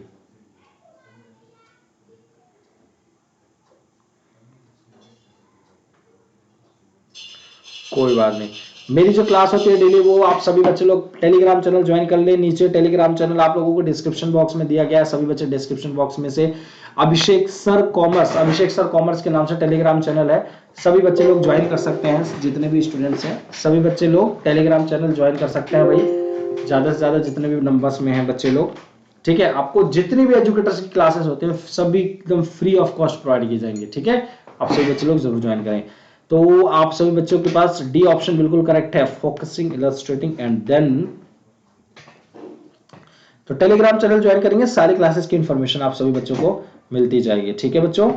कोई बात नहीं, मेरी जो क्लास होती है डेली, वो आप सभी बच्चे लोग टेलीग्राम चैनल ज्वाइन कर ले। नीचे टेलीग्राम चैनल आप लोगों को डिस्क्रिप्शन बॉक्स में दिया गया है, सभी बच्चे डिस्क्रिप्शन बॉक्स में से अभिषेक सर कॉमर्स के नाम से टेलीग्राम चैनल है, सभी बच्चे लोग ज्वाइन कर सकते हैं। जितने भी स्टूडेंट्स हैं सभी बच्चे लोग टेलीग्राम चैनल ज्वाइन कर सकते हैं भाई, ज्यादा से ज्यादा जितने भी नंबर्स में हैं बच्चे लोग। ठीक है, आपको जितनी भी एजुकेटर्स की क्लासेस होते हैं सभी एकदम फ्री ऑफ कॉस्ट प्रोवाइड की जाएंगे। ठीक है, आप सभी बच्चे लोग जरूर ज्वाइन करें। तो आप सभी बच्चों के पास डी ऑप्शन बिल्कुल करेक्ट है, फोकसिंग, इलस्ट्रेटिंग एंड देन। तो टेलीग्राम चैनल ज्वाइन करेंगे, सारी क्लासेस की इंफॉर्मेशन आप सभी बच्चों को मिलती जाएगी। ठीक है बच्चों,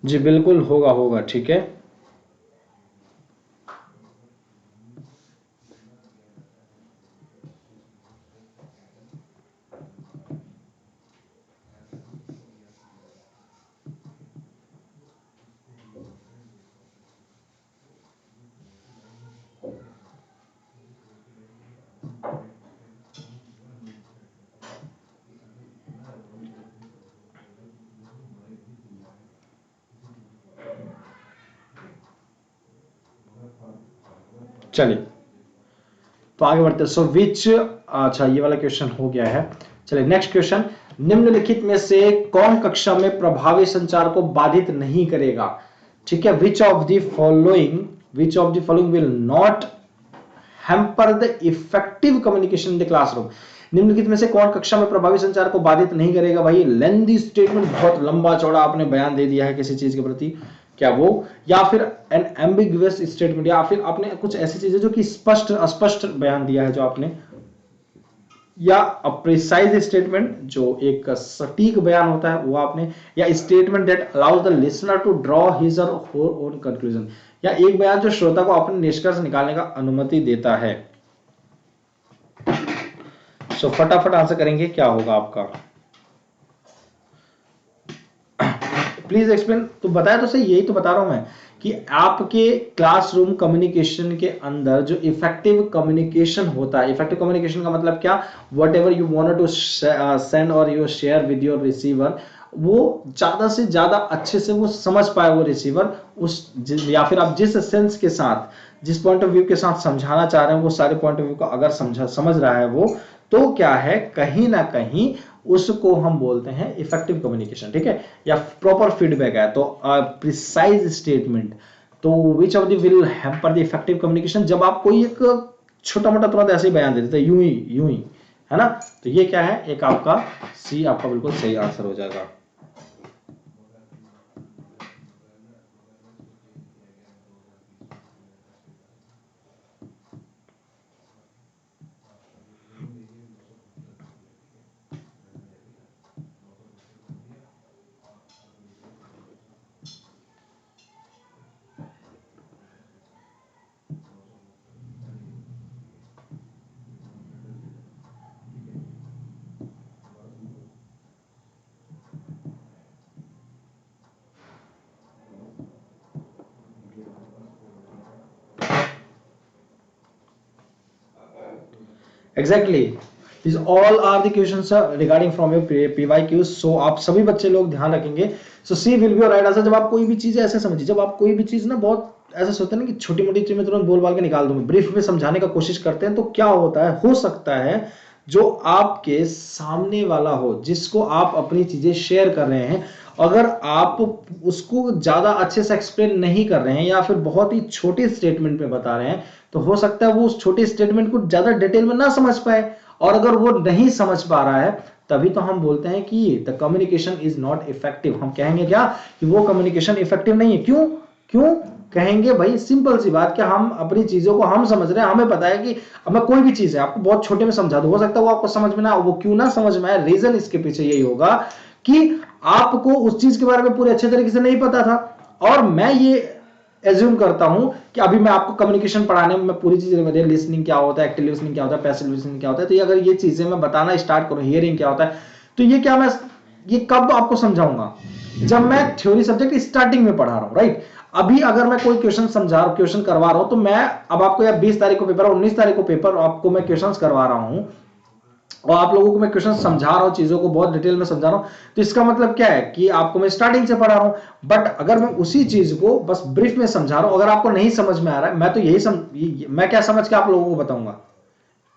जी बिल्कुल होगा होगा। ठीक है, चलिए तो आगे बढ़ते हैं। सो विच, अच्छा ये वाला क्वेश्चन हो गया है। चलिए नेक्स्ट क्वेश्चन, निम्नलिखित में से कौन कक्षा में प्रभावी संचार को बाधित नहीं करेगा? ठीक है, विच of the following will not hamper the effective communication in the classroom? निम्नलिखित में से कौन कक्षा में प्रभावी संचार को बाधित नहीं करेगा? भाई लेंदी स्टेटमेंट, बहुत लंबा चौड़ा आपने बयान दे दिया है किसी चीज के प्रति, क्या वो, या फिर एन एम्बिगुअस स्टेटमेंट, या फिर आपने कुछ ऐसी चीजें जो कि स्पष्ट अस्पष्ट बयान दिया है जो आपने, या प्रिसाइज स्टेटमेंट जो एक सटीक बयान होता है वो आपने, या statement that allows the listener to draw his or her own conclusion, या एक बयान जो श्रोता को अपने निष्कर्ष निकालने का अनुमति देता है? सो फटाफट आंसर करेंगे, क्या होगा आपका? Please explain. तो बताया तो सही, यही तो बता रहा हूं मैं कि आपके क्लासरूम कम्युनिकेशन के अंदर जो इफेक्टिव कम्युनिकेशन होता है, इफेक्टिव कम्युनिकेशन का मतलब क्या, whatever you want to send और you share with your receiver, वो ज्यादा से ज्यादा अच्छे से वो समझ पाए वो रिसीवर, या फिर आप जिस सेंस के साथ, जिस पॉइंट ऑफ व्यू के साथ समझाना चाह रहे हैं, वो सारे पॉइंट ऑफ व्यू को अगर समझ रहा है वो, तो क्या है, कहीं ना कहीं उसको हम बोलते हैं इफेक्टिव कम्युनिकेशन। ठीक है, या प्रॉपर फीडबैक है तो प्रिसाइज स्टेटमेंट। तो विच of the will hamper the effective communication, जब आप कोई एक छोटा मोटा तुरंत ऐसे ही बयान दे देते हैं, यूं ही, है ना। तो ये क्या है, एक आपका सी आपका बिल्कुल सही आंसर हो जाएगा। Exactly, this all are the questions regarding from your PYQs। So आप सभी बच्चे लोग ध्यान रखेंगे। So C will be your right answer. जब आप कोई भी चीज ऐसे समझिए, जब आप कोई भी चीज ना बहुत ऐसा सोचते हैं ना कि छोटी मोटी चीज में तुरंत बोल बाल के निकाल दूंगा, ब्रीफ में समझाने का कोशिश करते हैं, तो क्या होता है, हो सकता है जो आपके सामने वाला हो, जिसको आप अपनी चीजें शेयर कर रहे हैं, अगर आप उसको ज्यादा अच्छे से एक्सप्लेन नहीं कर रहे हैं या फिर बहुत ही छोटे स्टेटमेंट में बता रहे हैं, तो हो सकता है वो उस छोटे स्टेटमेंट को ज्यादा डिटेल में ना समझ पाए। और अगर वो नहीं समझ पा रहा है, तभी तो हम बोलते हैं कि the communication is not effective. हम कहेंगे क्या कि वो कम्युनिकेशन इफेक्टिव नहीं है। क्यों क्यों कहेंगे भाई? सिंपल सी बात, कि हम अपनी चीजों को हम समझ रहे हैं, हमें पता है कि अब मैं कोई भी चीज है आपको बहुत छोटे में समझा दूं, हो सकता है वो आपको समझ में ना, वो क्यों ना समझ में आए, रीजन इसके पीछे यही होगा कि आपको उस चीज के बारे में पूरे अच्छे तरीके से नहीं पता था। और मैं ये एज्यूम करता हूं कि अभी मैं आपको कम्युनिकेशन पढ़ाने में मैं पूरी चीजें बता, लिसनिंग क्या होता है, एक्टिव लिसनिंग क्या होता है, पैसिव लिसनिंग क्या होता है, तो ये अगर ये चीजें मैं बताना स्टार्ट करूं, हियरिंग क्या होता है, तो ये क्या मैं ये कब आपको समझाऊंगा? जब मैं थ्योरी सब्जेक्ट स्टार्टिंग में पढ़ा रहा हूं, राइट? अभी अगर मैं कोई क्वेश्चन समझा रहा, क्वेश्चन करवा रहा हूं, तो मैं अब आपको या 20 तारीख को पेपर, 19 तारीख को पेपर, आपको मैं क्वेश्चन करवा रहा हूं और आप लोगों को मैं क्वेश्चन समझा रहा हूं, चीजों को बहुत डिटेल में समझा रहा हूं, तो इसका मतलब क्या है कि आपको मैं स्टार्टिंग से पढ़ा रहा हूं। बट अगर मैं उसी चीज को बस ब्रीफ में समझा रहा हूं, अगर आपको नहीं समझ में आ रहा है, मैं तो मैं क्या समझ के आप लोगों को बताऊंगा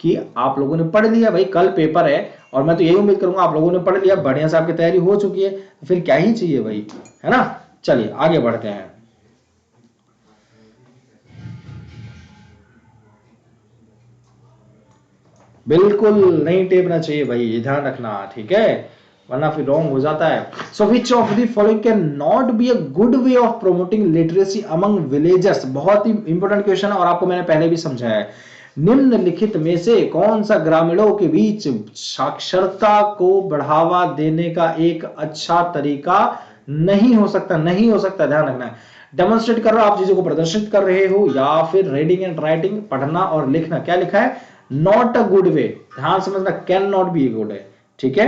कि आप लोगों ने पढ़ लिया भाई, कल पेपर है, और मैं तो यही उम्मीद करूंगा आप लोगों ने पढ़ लिया, बढ़िया से आपकी तैयारी हो चुकी है, तो फिर क्या ही चाहिए भाई, है ना? चलिए आगे बढ़ते हैं। बिल्कुल नहीं टेपना चाहिए भाई, ये ध्यान रखना, ठीक है, वरना फिर रॉन्ग हो जाता है। So which of the following can not be a good way of promoting literacy among villagers? बहुत ही इंपॉर्टेंट क्वेश्चन है और आपको मैंने पहले भी समझाया है। निम्नलिखित में से कौन सा ग्रामीणों के बीच साक्षरता को बढ़ावा देने का एक अच्छा तरीका नहीं हो सकता? नहीं हो सकता, ध्यान रखना है। डेमोन्स्ट्रेट कर रहे हो, आप चीजों को प्रदर्शित कर रहे हो, या फिर रीडिंग एंड राइटिंग, पढ़ना और लिखना। क्या लिखा है? नॉट अ गुड वे, ध्यान समझना, कैन नॉट बी गुड है, ठीक है?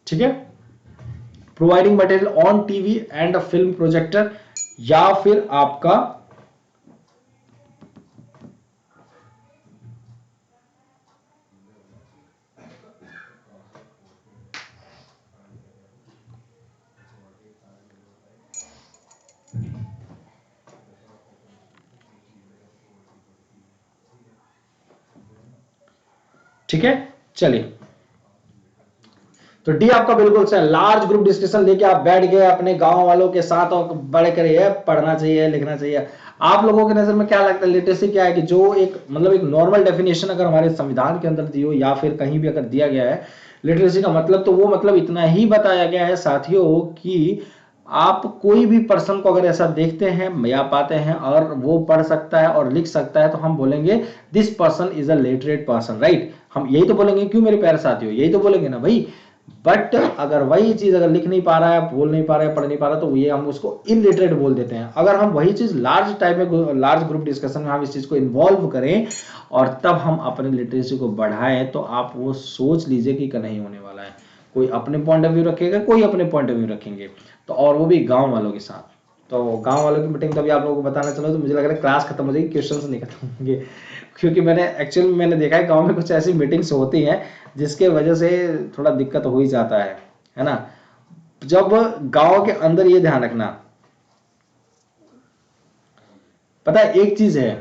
ठीक है, providing material on TV and a film projector, या फिर आपका ठीक है। चलिए, तो डी आपका बिल्कुल सही। लार्ज ग्रुप डिस्कशन लेके आप बैठ गए अपने गांव वालों के साथ और बड़े करिए, पढ़ना चाहिए, लिखना चाहिए। आप लोगों की नजर में क्या लगता है लिटरेसी क्या है? कि जो एक मतलब एक नॉर्मल डेफिनेशन अगर हमारे संविधान के अंदर दी हो या फिर कहीं भी अगर दिया गया है लिटरेसी का मतलब, तो वो मतलब इतना ही बताया गया है साथियों कि आप कोई भी पर्सन को अगर ऐसा देखते हैं या पाते हैं और वो पढ़ सकता है और लिख सकता है, तो हम बोलेंगे this person is a literate person, right? हम यही तो बोलेंगे, क्यों मेरे प्यारे साथियों, यही तो बोलेंगे ना भाई। बट अगर वही चीज अगर लिख नहीं पा रहा है, बोल नहीं पा रहा है, पढ़ नहीं पा रहा, तो ये हम उसको इलिटरेट बोल देते हैं। अगर हम वही चीज लार्ज टाइप में, लार्ज ग्रुप डिस्कशन में हम इस चीज को इन्वॉल्व करें और तब हम अपने लिटरेसी को बढ़ाएं, तो आप वो सोच लीजिए कि नहीं होने वाला है। कोई अपने पॉइंट ऑफ व्यू रखेगा, कोई अपने पॉइंट ऑफ व्यू रखेंगे, तो और वो भी गांव वालों के साथ। तो गांव वालों की मीटिंग तो अभी आप लोगों को बताना चलो, तो मुझे लग रहा है क्लास खत्म हो जाएगी, क्वेश्चन नहीं खत्म होंगे, क्योंकि मैंने एक्चुअल में मैंने देखा है गांव में कुछ ऐसी मीटिंग्स होती हैं जिसके वजह से थोड़ा दिक्कत हो ही जाता है ना? जब गांव के अंदर ये ध्यान रखना, पता है एक चीज है,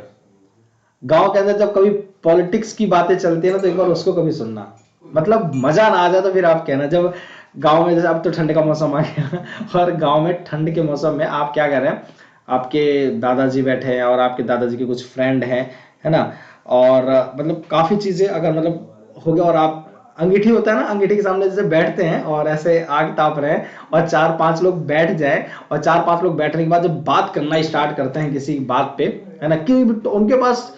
गांव के अंदर जब कभी पॉलिटिक्स की बातें चलती है ना, तो एक बार उसको कभी सुनना, मतलब मजा ना आ जाए तो फिर आप कहना। जब गांव में, जैसे अब तो ठंड का मौसम आ गया और गांव में ठंड के मौसम में आप क्या कर रहे हैं, आपके दादाजी बैठे हैं और आपके दादाजी के कुछ फ्रेंड हैं, है ना? और मतलब काफी चीजें अगर मतलब हो गया, और आप अंगीठी होता है ना, अंगीठी के सामने जैसे बैठते हैं और ऐसे आग ताप रहे हैं, और 4-5 लोग बैठ जाए, और 4-5 लोग बैठने के बाद जब बात करना स्टार्ट करते हैं किसी बात पे, है ना, क्यों? तो उनके पास,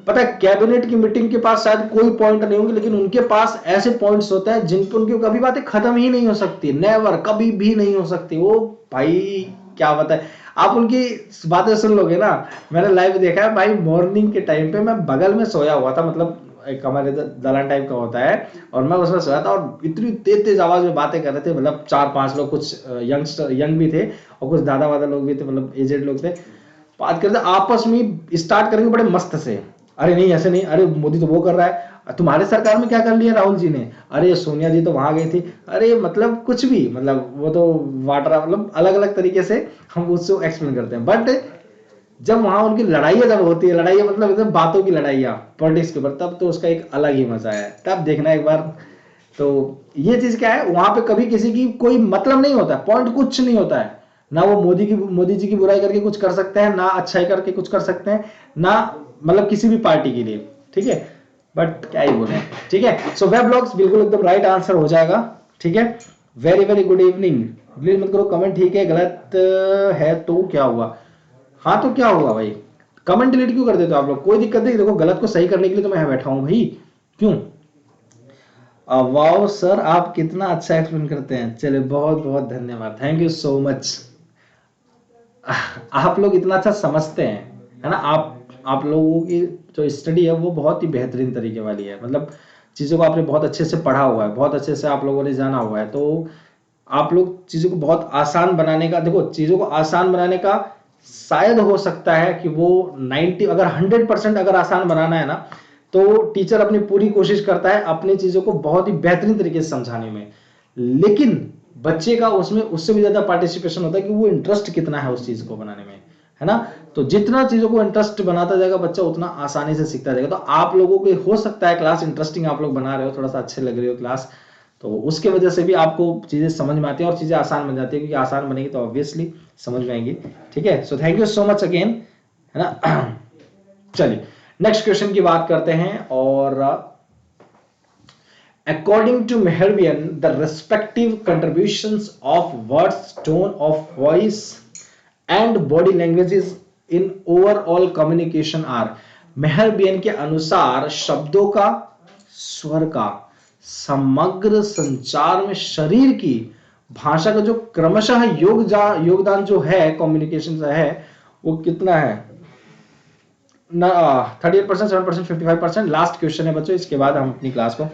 पता है, कैबिनेट की मीटिंग के पास शायद कोई पॉइंट नहीं होंगे, लेकिन उनके पास ऐसे पॉइंट्स होते हैं जिन पर उनकी कभी बातें खत्म ही नहीं हो सकती, नेवर, कभी भी नहीं हो सकती वो। भाई क्या बताए, आप उनकी बातें सुन लोगे ना। मैंने लाइव देखा है भाई, मॉर्निंग के टाइम पे मैं बगल में सोया हुआ था, मतलब एक हमारे दलान टाइप का होता है, और मैं उसमें सोया था और इतनी तेज तेज आवाज में बातें कर रहे थे, मतलब 4-5 लोग, कुछ यंग भी थे और कुछ दादा वादा लोग भी थे, मतलब एजेड लोग थे, बात करते आपस में स्टार्ट करेंगे बड़े मस्त से। अरे नहीं ऐसे नहीं, अरे मोदी तो वो कर रहा है, तुम्हारे सरकार में क्या कर लिया राहुल जी ने, अरे सोनिया जी तो वहां गई थी, अरे मतलब कुछ भी, मतलब वो तो वाटर, मतलब अलग अलग तरीके से हम उसको एक्सप्लेन करते हैं। बट जब वहां उनकी लड़ाइयाँ जब होती है, लड़ाइयाँ मतलब एकदम बातों की लड़ाइयाँ पॉलिटिक्स के ऊपर, तब तो उसका एक अलग ही मजा है, तब देखना एक बार। तो ये चीज क्या है, वहां पे कभी किसी की कोई मतलब नहीं होता, पॉइंट कुछ नहीं होता है, ना वो मोदी जी की बुराई करके कुछ कर सकते हैं, ना अच्छाई करके कुछ कर सकते हैं, ना मतलब किसी भी पार्टी के लिए, ठीक है। बट क्या ही बोले, ठीक है। सो वेब ब्लॉग्स बिल्कुल एकदम राइट आंसर हो जाएगा, ठीक है। Very very good evening, please मत करो कमेंट, ठीक है, गलत है तो क्या हुआ, हाँ तो क्या हुआ भाई, कमेंट डिलीट क्यों कर देते हो आप लोग, कोई दिक्कत नहीं, देखो गलत को सही करने के लिए तो मैं बैठा हूं भाई, क्यों। वाओ सर आप कितना अच्छा एक्सप्लेन करते हैं, चलिए बहुत बहुत धन्यवाद, थैंक यू सो मच। आप लोग इतना अच्छा समझते हैं, है ना। आप लोगों की जो स्टडी है वो बहुत ही बेहतरीन तरीके वाली है, मतलब चीज़ों को आपने बहुत अच्छे से पढ़ा हुआ है, बहुत अच्छे से आप लोगों ने जाना हुआ है, तो आप लोग चीज़ों को बहुत आसान बनाने का, देखो चीज़ों को आसान बनाने का शायद हो सकता है कि वो 90, अगर 100% अगर आसान बनाना है ना, तो टीचर अपनी पूरी कोशिश करता है अपनी चीज़ों को बहुत ही बेहतरीन तरीके से समझाने में, लेकिन बच्चे का उसमें उससे भी ज्यादा पार्टिसिपेशन होता है कि वो इंटरेस्ट कितना है उस चीज को बनाने में, है ना। तो जितना चीजों को इंटरेस्ट बनाता जाएगा बच्चा, उतना आसानी से सीखता जाएगा। तो आप लोगों को हो सकता है क्लास इंटरेस्टिंग आप लोग बना रहे हो, थोड़ा सा अच्छे लग रहे हो क्लास, तो उसके वजह से भी आपको चीजें समझ में आती है और चीजें आसान बन जाती है, क्योंकि आसान बनेगी तो ऑब्वियसली समझ में आएंगी, ठीक है। So thank you so much again, है ना। चलिए नेक्स्ट क्वेश्चन की बात करते हैं, और according to Meherbian, the respective contributions of words, tone of voice, and body languages in overall communication are. Mehrabian के अनुसार शब्दों का, स्वर का, समग्र संचार में शरीर की भाषा का जो क्रमशः योगदान जो है कम्युनिकेशन का है, वो कितना है ना, 38%, 7%, 55%। लास्ट क्वेश्चन है बच्चों, इसके बाद हम अपनी क्लास को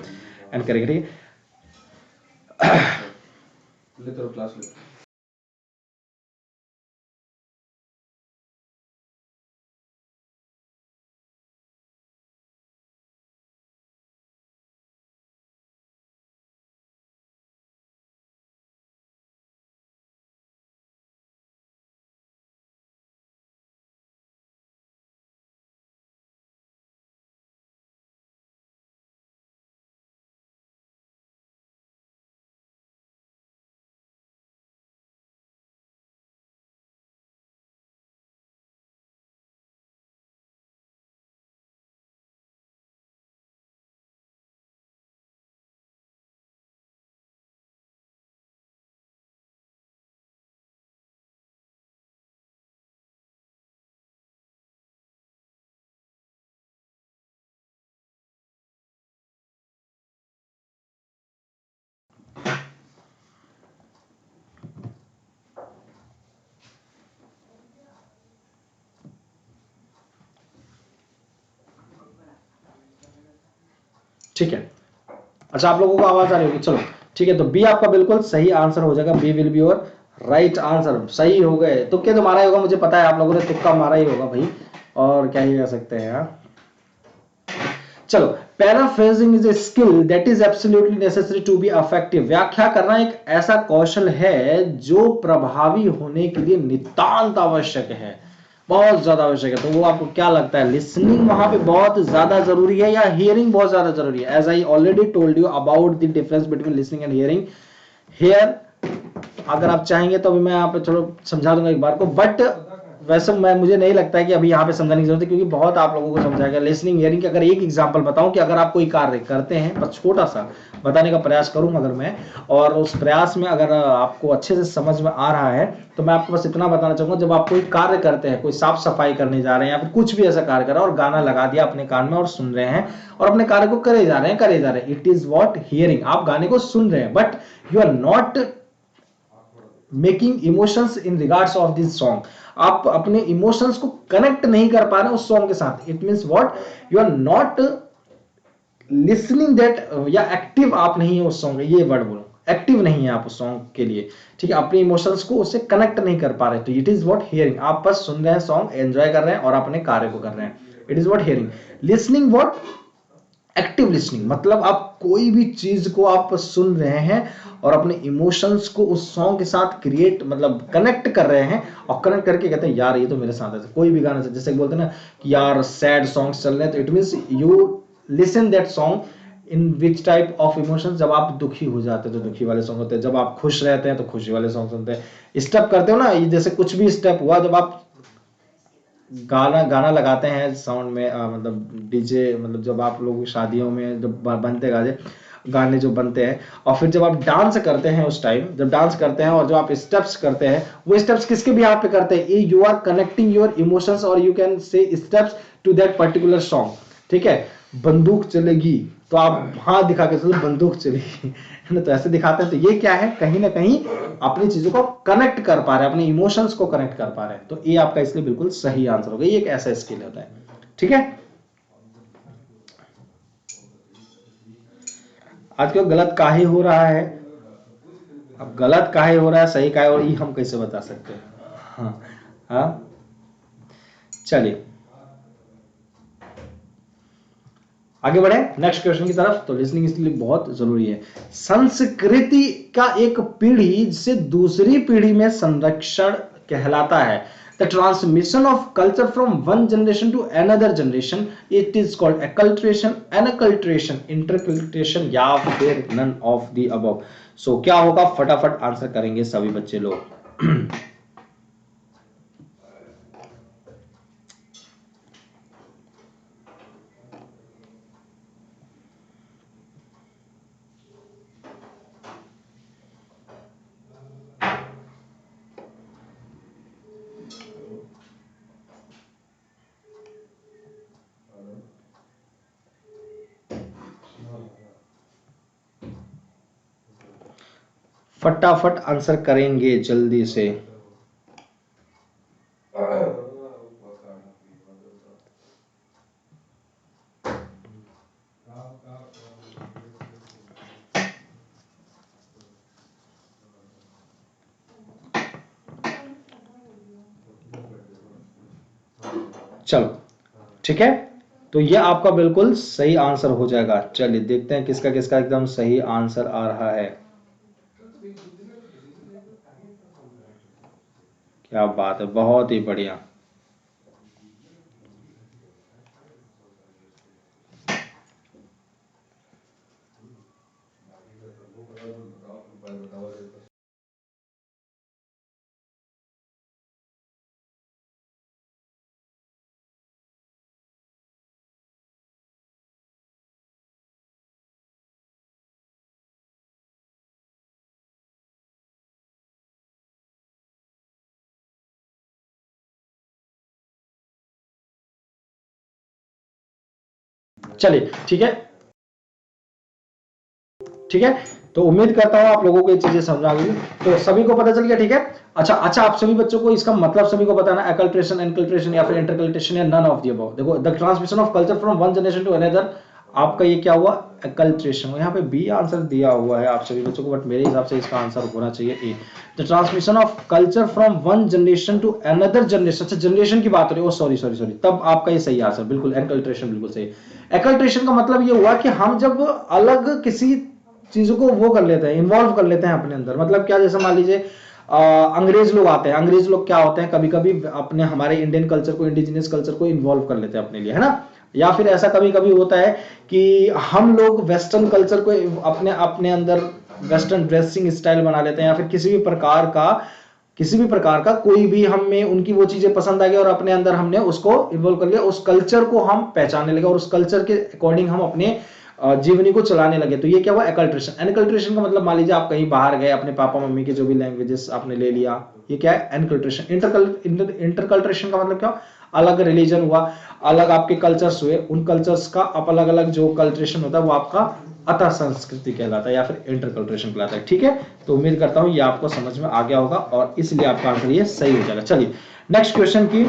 एंड करेंगे, ठीक है। ले तो क्लास ले। ठीक है, अच्छा आप लोगों को आवाज आ रही होगी, चलो ठीक है। तो बी आपका बिल्कुल सही आंसर हो जाएगा, B will be your right answer. सही हो गए, तुक्के तो मारा ही होगा, मुझे पता है आप लोगों ने तुक्का मारा ही होगा भाई, और क्या ही कर सकते हैं यार। चलो, paraphrasing is a skill that is absolutely necessary to be effective. व्याख्या करना एक ऐसा कौशल है जो प्रभावी होने के लिए नितांत आवश्यक है, बहुत ज्यादा आवश्यक है। तो वो आपको क्या लगता है, लिसनिंग वहां पे बहुत ज्यादा जरूरी है या हियरिंग बहुत ज्यादा जरूरी है? As I already told you about the difference between listening and hearing. Here अगर आप चाहेंगे तो अभी मैं यहाँ पे थोड़ा समझा दूंगा एक बार को, बट वैसे मुझे नहीं लगता है कि अभी यहाँ पे समझाने की जरूरत है, क्योंकि बहुत आप लोगों को समझाएगा। लिसनिंग हियरिंग के अगर एक एग्जांपल बताऊं कि अगर आप कोई कार्य करते हैं, बस छोटा सा बताने का प्रयास करूंगा अगर मैं, और उस प्रयास में अगर आपको अच्छे से समझ में आ रहा है, तो मैं आपको बस इतना बताना चाहूंगा, जब आप कोई कार्य करते हैं, कोई साफ सफाई करने जा रहे हैं या फिर कुछ भी ऐसा कार्य कर रहे हैं और गाना लगा दिया अपने कान में और सुन रहे हैं और अपने कार्य को करे जा रहे हैं, इट इज वॉट हियरिंग। आप गाने को सुन रहे हैं but you are not making emotions in regards of this song. आप अपने इमोशंस को कनेक्ट नहीं कर पा रहे उस सॉन्ग के साथ। It means what, you are not listening that, या एक्टिव आप नहीं है उस सॉन्ग, ये वर्ड बोलो, एक्टिव नहीं है आप उस सॉन्ग के लिए, ठीक है, अपने इमोशंस को उससे कनेक्ट नहीं कर पा रहे, तो इट इज व्हाट हियरिंग, आप बस सुन रहे हैं सॉन्ग, एंजॉय कर रहे हैं और अपने कार्य को कर रहे हैं, it is what hearing. Listening what, active listening, मतलब आप कोई भी चीज को आप सुन रहे हैं और अपने इमोशंस को उस सॉन्ग के साथ क्रिएट, मतलब कनेक्ट कर रहे हैं, और कनेक्ट करके कहते हैं यार ये तो मेरे साथ है, कोई भी गाना से, जैसे बोलते हैं ना कि यार सैड सॉन्ग्स चल रहे हैं, तो it means you listen that song in which type of emotions, जब आप दुखी हो जाते हैं तो दुखी वाले सॉन्ग होते हैं, जब आप खुश रहते हैं तो खुशी वाले सॉन्ग सुनते हैं, स्टेप करते हो ना, जैसे कुछ भी स्टेप हुआ, जब आप गाना गाना लगाते हैं साउंड में, मतलब डीजे, मतलब जब आप लोग शादियों में जब बनते गाने गाने जो बनते हैं, और फिर जब आप डांस करते हैं, उस टाइम जब डांस करते हैं और जो आप स्टेप्स करते हैं, वो स्टेप्स किसके भी आप पे करते हैं, you are connecting your emotions, और you can say steps to that particular song, ठीक है। बंदूक चलेगी तो आप हाथ दिखा के सोचो बंदूक चलेगी, है ना, तो ऐसे दिखाते हैं, तो ये क्या है, कहीं ना कहीं अपनी चीजों को कनेक्ट कर पा रहे हैं, अपने इमोशंस को कनेक्ट कर पा रहे हैं, तो ये आपका इसलिए बिल्कुल सही आंसर होगा, ये एक ऐसा स्किल होता है, ठीक है। आज क्यों गलत काहे हो रहा है, अब गलत काहे हो रहा है, सही काहे, और ये हम कैसे बता सकते हैं, हाँ हाँ, चलिए आगे बढ़े नेक्स्ट क्वेश्चन की तरफ। तो लिसनिंग इसके लिए बहुत जरूरी है। संस्कृति का एक पीढ़ी से दूसरी पीढ़ी में संरक्षण कहलाता है। The transmission of culture from one generation to another generation, it is called acculturation, enculturation, interculturation, या फिर none of the above. So क्या होगा, फटाफट आंसर करेंगे सभी बच्चे लोग। फटाफट आंसर करेंगे जल्दी से। चलो ठीक है, तो ये आपका बिल्कुल सही आंसर हो जाएगा। चलिए देखते हैं किसका किसका एकदम सही आंसर आ रहा है। क्या बात है, बहुत ही बढ़िया। चलिए ठीक है, ठीक है, तो उम्मीद करता हूं आप लोगों को ये चीजें समझ आ गई, तो सभी को पता चल गया, ठीक है। अच्छा अच्छा, आप सभी बच्चों को इसका मतलब सभी को बताना, एक्कल्ट्रेशन, एनकल्ट्रेशन या फिर इंटरकल्ट्रेशन या नन ऑफ द अबव। देखो, the transmission of culture from one generation to another, आपका ये क्या हुआ, एक्कल्ट्रेशन। यहाँ पे बी आंसर दिया हुआ है आप सभी बच्चों को, बट मेरे हिसाब से इसका आंसर होना चाहिए A, the transmission of culture from one generation to another generation. अच्छा, जनरेशन की बात हो रही है, सॉरी सॉरी सॉरी, तब आपका ये सही आंसर बिल्कुल, एनकल्ट्रेशन बिल्कुल सही। एक्कल्ट्रेशन का मतलब ये हुआ कि हम जब अलग किसी चीजों को वो कर लेते हैं, इन्वॉल्व कर लेते हैं अपने अंदर, मतलब क्या, जैसे मान लीजिए अंग्रेज लोग आते हैं, अंग्रेज लोग क्या होते हैं, कभी कभी अपने हमारे इंडियन कल्चर को, इंडिजिनियस कल्चर को इन्वॉल्व कर लेते हैं अपने लिए, है ना। या फिर ऐसा कभी कभी होता है कि हम लोग वेस्टर्न कल्चर को अपने अपने अंदर वेस्टर्न ड्रेसिंग स्टाइल बना लेते हैं, या फिर किसी भी प्रकार का कोई भी हमें उनकी वो चीजें पसंद आ गई और अपने अंदर हमने उसको इन्वॉल्व कर लिया, उस कल्चर को हम पहचानने लगे और उस कल्चर के अकॉर्डिंग हम अपने जीवनी को चलाने लगे, तो ये क्या हुआ, एक्कल्ट्रेशन। एनकल्ट्रेशन का मतलब मान लीजिए आप कहीं बाहर गए, अपने पापा मम्मी के जो भी लैंग्वेजेस आपने ले लिया, ये क्या है, एनकल्ट्रेशन। इंटरकल्ट्रेशन का मतलब क्या, अलग रिलीजन हुआ, अलग आपके कल्चर्स हुए, उन कल्चर्स का आप अलग अलग जो कल्ट्रेशन होता है वो आपका अतः संस्कृति कहलाता है या फिर इंटरकल्ट्रेशन कहलाता है, ठीक है। तो उम्मीद करता हूं ये आपको समझ में आ गया होगा और इसलिए आपका आंसर ये सही हो जाएगा। चलिए नेक्स्ट क्वेश्चन की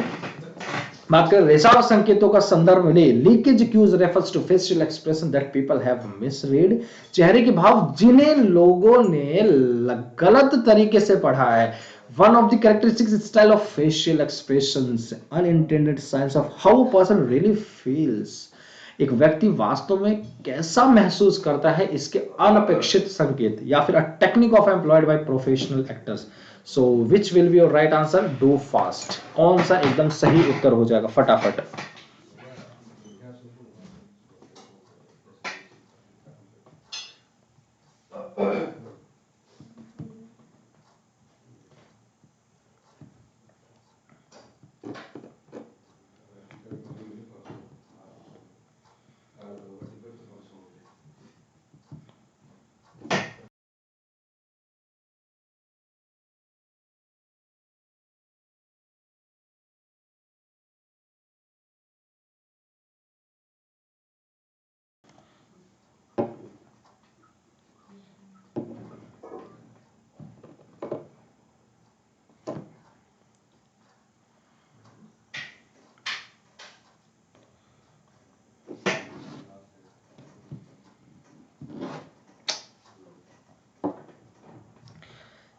बात करें रेशा संकेतों का संदर्भ ले, leakage cues refers to facial expression that people have misread, चेहरे के भाव जिन्हें लोगों ने गलत तरीके से पढ़ा है। One of the characteristics style of facial expressions unintended science of how a person really feels, एक व्यक्ति वास्तव में कैसा महसूस करता है इसके अनपेक्षित संकेत, या फिर a technique of employed by professional actors. So which will be your right answer? Do fast. कौन सा एकदम सही उत्तर हो जाएगा फटाफट?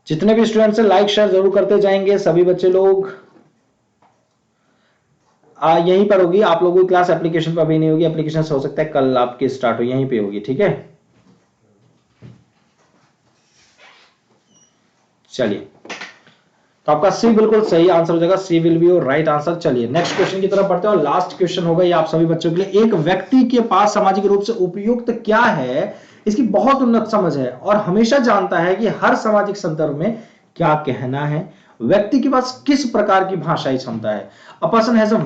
जितने भी स्टूडेंट्स हैं लाइक शेयर जरूर करते जाएंगे सभी बच्चे लोग। यहीं पर होगी आप लोगों की क्लास, एप्लीकेशन पर अभी नहीं होगी, एप्लीकेशन से हो सकता है कल आपकी स्टार्ट हो, यहीं पे होगी, ठीक है। चलिए, तो आपका सी बिल्कुल सही आंसर हो जाएगा, C will be your right answer. चलिए नेक्स्ट क्वेश्चन की तरफ बढ़ते हैं और लास्ट क्वेश्चन होगा ये आप सभी बच्चों के लिए। एक व्यक्ति के पास सामाजिक रूप से उपयुक्त क्या है, इसकी बहुत उन्नत समझ है और हमेशा जानता है कि हर सामाजिक संदर्भ में क्या कहना है। व्यक्ति के पास किस प्रकार की भाषाई क्षमता है? A person has a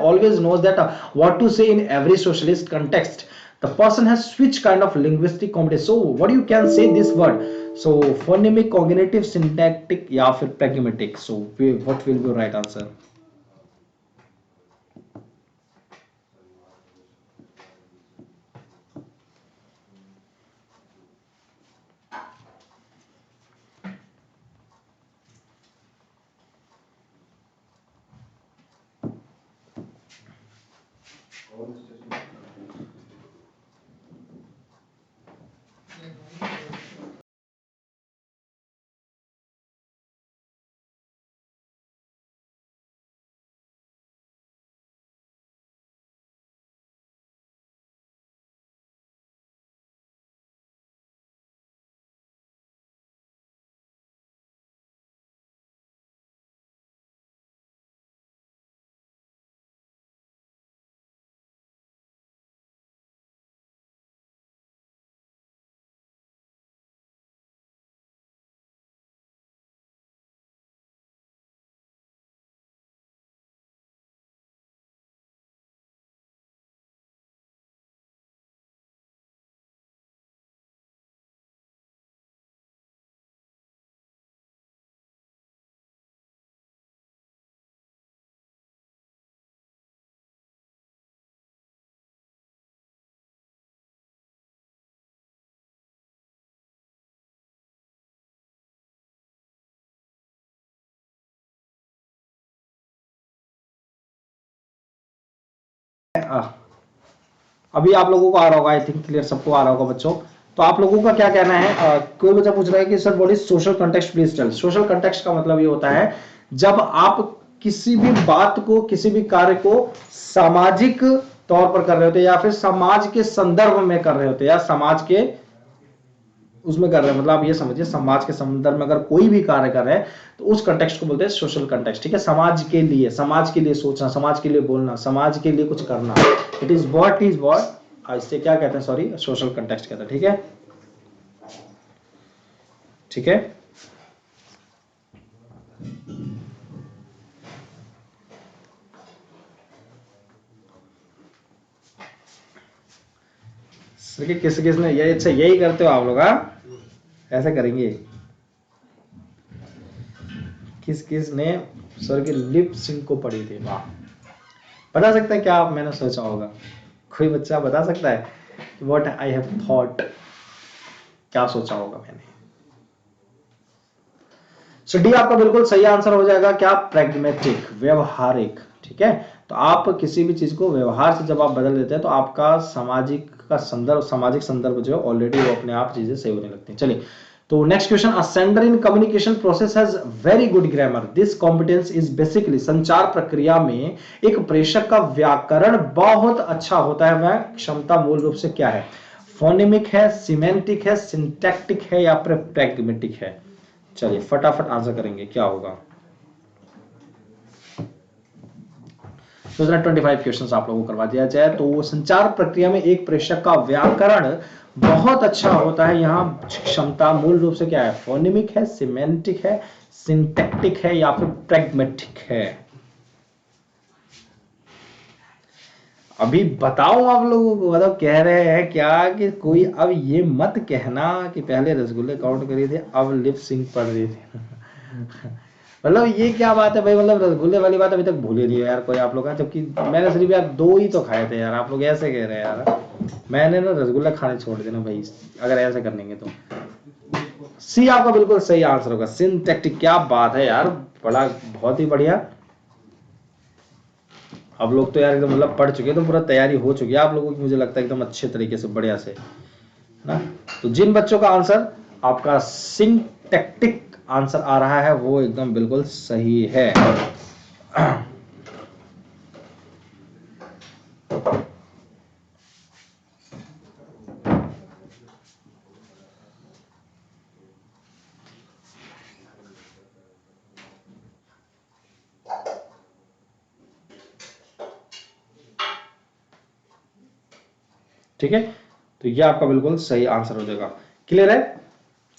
always knows that what to say in every socialist context. The person has which kind of linguistic competence? So what you can say this word? So phonemic, cognitive, syntactic या फिर pragmatic? So what will be your right answer? अभी आप लोगों को आ रहा होगा, आई थिंक क्लियर सबको आ रहा होगा बच्चों। तो आप लोगों का क्या कहना है? कोई बच्चा पूछ रहा है कि sir what is social context, please tell. Social context का मतलब ये होता है जब आप किसी भी बात को, किसी भी कार्य को सामाजिक तौर पर कर रहे होते हैं या फिर समाज के संदर्भ में कर रहे होते हैं या समाज के उसमें कर रहे हैं, मतलब आप ये समझिए समाज के संदर्भ में अगर कोई भी कार्य कर रहे हैं तो उस कंटेक्स्ट को बोलते हैं सोशल कंटेक्स्ट, ठीक है। समाज के लिए सोचना, समाज के लिए बोलना, समाज के लिए कुछ करना, इट इज व्हाट इससे क्या कहते हैं, सॉरी, सोशल कंटेक्स्ट कहते हैं, ठीक है, ठीक है। किस किसने ये, अच्छा यही करते हो आप लोग? ऐसा करेंगे? किस किस ने सर के लिप सिंक को पढ़ी थी? वाह, बता सकते हैं क्या आप? मैंने सोचा होगा कोई बच्चा बता सकता है व्हाट आई हैव थॉट, क्या सोचा होगा मैंने? सो डी आपका बिल्कुल सही आंसर हो जाएगा क्या, प्रैग्मेटिक, व्यवहारिक। ठीक है, तो आप किसी भी चीज को व्यवहार से जब आप बदल देते हैं तो आपका सामाजिक संदर्भ जो है ऑलरेडी वो अपने आप चीजें सही होने लगती हैं। चलिए, तो next question, a sender in communication process has very good grammar, this competence is basically, संचार प्रक्रिया में एक प्रेषक का व्याकरण बहुत अच्छा होता है, वह क्षमता मूल रूप से क्या है, फोनेमिक है, सिमेंटिक है, सिंटैक्टिक है या फिर प्रैग्मेटिक है। चलिए फटाफट आंसर करेंगे, क्या होगा। 2025 क्वेश्चंस आप लोगों को करवा दिया जाए तो संचार प्रक्रिया में एक प्रेषक का व्याकरण बहुत अच्छा होता है, यहाँ क्षमता मूल रूप से क्या है, फोनेमिक है, सिमेंटिक है, सिंटैक्टिक है या फिर प्रैग्मेटिक है। अभी बताओ आप लोगों को, मतलब कह रहे हैं क्या कि कोई, अब ये मत कहना कि पहले रसगुल्ले काउंट करिए थे अब लिप सिंक पढ़ रही थी। मतलब ये क्या बात है भाई, मतलब रसगुल्ले वाली बात अभी तक भूल ही रही है यार कोई आप लोग, जबकि मैंने सिर्फ यार 2 ही तो खाए थे यार, आप लोग ऐसे कह रहे हैं यार। मैंने ना रसगुल्ला खाने छोड़ देना भाई अगर ऐसे करेंगे तो। सी आपका बिल्कुल सही आंसर होगा, सिंटैक्टिक। क्या बात है यार, बड़ा बहुत ही बढ़िया। अब लोग तो यार एकदम मतलब पढ़ चुके हैं, तो पूरा तैयारी हो चुकी है आप लोगों की, मुझे लगता है एकदम अच्छे तरीके से बढ़िया से ना। तो जिन बच्चों का आंसर आपका सिंटैक्टिक आंसर आ रहा है वो एकदम बिल्कुल सही है। ठीक है, तो ये आपका बिल्कुल सही आंसर हो जाएगा। क्लियर है,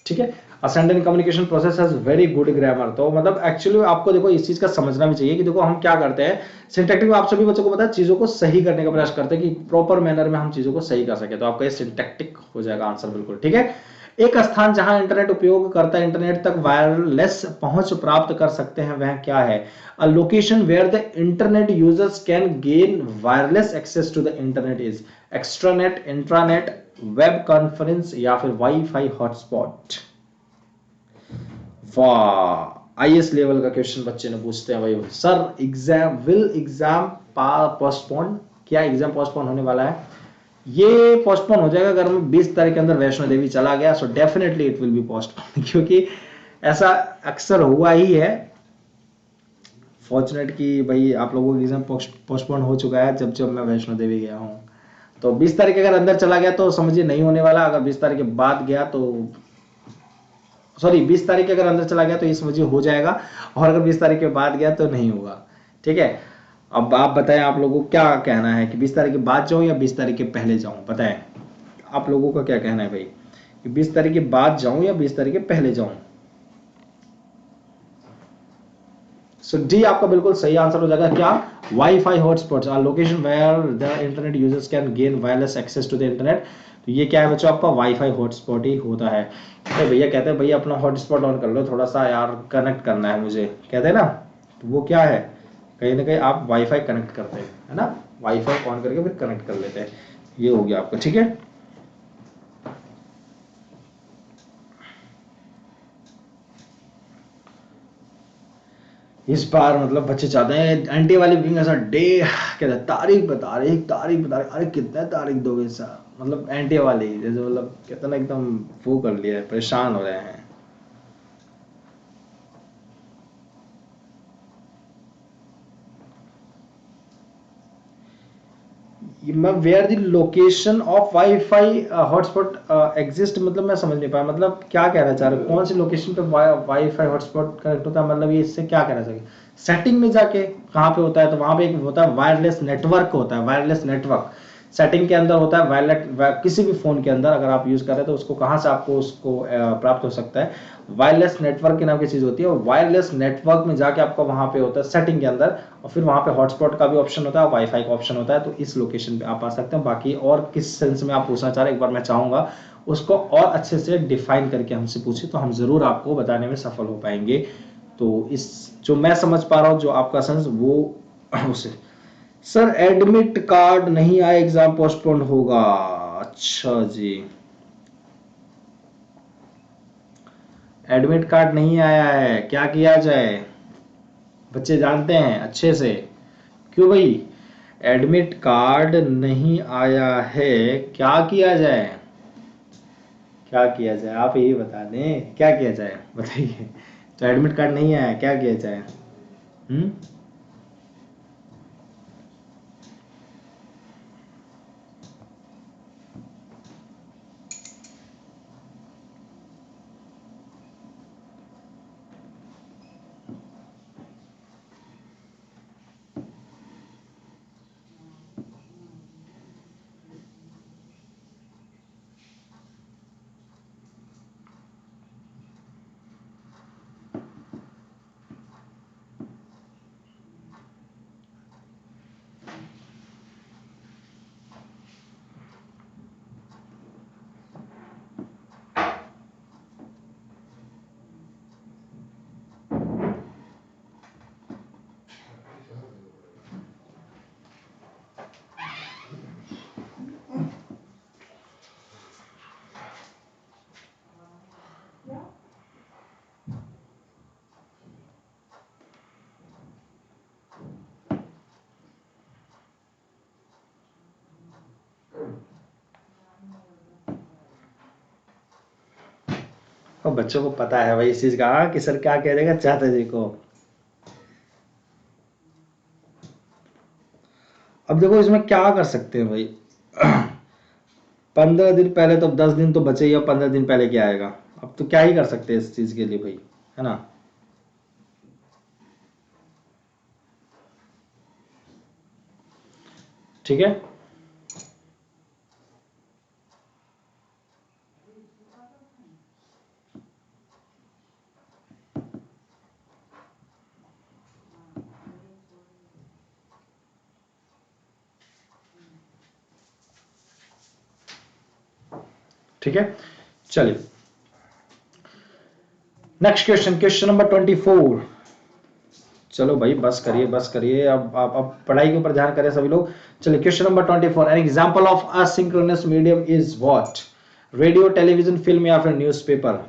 ठीक है। Ascendant communication process has very good grammar, तो मतलब एक्चुअली आपको देखो इस चीज का समझना भी चाहिए कि देखो हम क्या करते हैं सिंटैक्टिक में, आप सभी बच्चों को पता है चीजों को सही करने का प्रयास करते हैं कि प्रॉपर मैनर में हम चीजों को सही कर सके, तो आपका ये सिंटैक्टिक हो जाएगा आंसर बिल्कुल। ठीक है, एक स्थान जहां इंटरनेट उपयोग करता है इंटरनेट तक वायरलेस पहुंच प्राप्त कर सकते हैं वह क्या है, a location where the internet users can gain wireless access to the internet is extranet, intranet, web conference या फिर वाईफाई हॉटस्पॉट। वाह, आईएएस लेवल का क्वेश्चन बच्चे ने पूछते हैं भाई, सर एग्जाम पोस्टपोन, क्या एग्जाम पोस्टपोन होने वाला है, ये पोस्टपोन हो जाएगा अगर मैं 20 तारीख के अंदर वैष्णो देवी चला गया, so definitely it will be postpone, क्योंकि ऐसा अक्सर हुआ ही है। फॉर्चुनेट कि भाई आप लोगों का एग्जाम पोस्टपोन हो चुका है जब जब मैं वैष्णो देवी गया हूँ, तो 20 तारीख अगर अंदर चला गया तो समझिए नहीं होने वाला, अगर 20 तारीख के बाद गया तो सॉरी 20 तारीख के अगर अंदर चला गया तो ये समझिए हो जाएगा, और अगर 20 तारीख के बाद गया तो नहीं होगा। ठीक है, अब आप बताएं आप लोगों को क्या कहना है कि 20 तारीख के बाद जाऊं या 20 तारीख के पहले जाऊं, बताएं आप लोगों का क्या कहना है भाई, कि 20 तारीख के बाद जाऊं या 20 तारीख के पहले जाऊं। सो डी आपका बिल्कुल सही आंसर हो जाएगा क्या, WiFi hotspots are location where the internet users can gain wireless access to the internet. तो ये क्या है बच्चों, आपका वाईफाई हॉटस्पॉट ही होता है। तो भैया कहते हैं भैया अपना हॉटस्पॉट ऑन कर लो थोड़ा सा यार, कनेक्ट करना है मुझे, कहते हैं ना, तो वो क्या है, कहीं ना कहीं आप वाईफाई कनेक्ट करते हैं, है ना, वाईफाई ऑन करके फिर कनेक्ट कर लेते हैं, ये हो गया आपका। ठीक है, इस बार मतलब बच्चे चाहते हैं आंटी वाली बुकिंग ऐसा डे, कहते हैं तारीख बता रही, अरे कितने तारीख दोगे सर, मतलब एंटी वाली जैसे मतलब कहते ना एकदम वो कर लिया है, परेशान हो रहे हैं। मैं where the location of WiFi hotspot exist, मतलब मैं समझ नहीं पाया, मतलब क्या कहना चाह रहे हो, कौन सी लोकेशन पे वाईफाई हॉटस्पॉट कनेक्ट होता है, मतलब ये इससे क्या कहना चाहिए, सेटिंग में जाके कहाँ पे होता है, तो वहां पे एक होता है वायरलेस नेटवर्क होता है, वायरलेस नेटवर्क सेटिंग के अंदर होता है, किसी भी फोन के अंदर अगर आप यूज कर रहे हैं तो उसको कहाँ से आपको उसको प्राप्त हो सकता है, वायरलेस नेटवर्क के नाम की चीज होती है, और वायरलेस नेटवर्क में जाके आपको वहां पे होता है सेटिंग के अंदर, और फिर वहां पे हॉटस्पॉट का भी ऑप्शन होता है, वाईफाई का ऑप्शन होता है, तो इस लोकेशन पे आप आ सकते हैं। बाकी और किस सेंस में आप पूछना चाह रहे हैं, एक बार मैं चाहूंगा उसको और अच्छे से डिफाइन करके हमसे पूछे तो हम जरूर आपको बताने में सफल हो पाएंगे। तो इस जो मैं समझ पा रहा हूँ जो आपका सेंस वो उसे, सर एडमिट कार्ड नहीं आए एग्जाम पोस्टपोन होगा, अच्छा जी, एडमिट कार्ड नहीं आया है, क्या किया जाए? बच्चे जानते हैं अच्छे से। क्यों भाई? एडमिट कार्ड नहीं आया है, क्या किया जाए? क्या किया जाए आप यही बता दें, क्या किया जाए बताइए। तो एडमिट कार्ड नहीं आया, क्या किया जाए? हम्म। और बच्चों को पता है भाई इस चीज का, कि सर क्या कह देगा चाहते जी को। अब देखो इसमें क्या कर सकते हैं भाई। 15 दिन पहले तो, 10 दिन तो बचे ही, अब 15 दिन पहले क्या आएगा? अब तो क्या ही कर सकते हैं इस चीज के लिए भाई, है ना? ठीक है। ठीक है, चलिए नेक्स्ट क्वेश्चन, क्वेश्चन नंबर 24। चलो भाई बस करिए बस करिए, अब पढ़ाई के ऊपर ध्यान करें सभी लोग। चलिए question number 24, an example of asynchronous medium is what? Radio, television, film या फिर newspaper?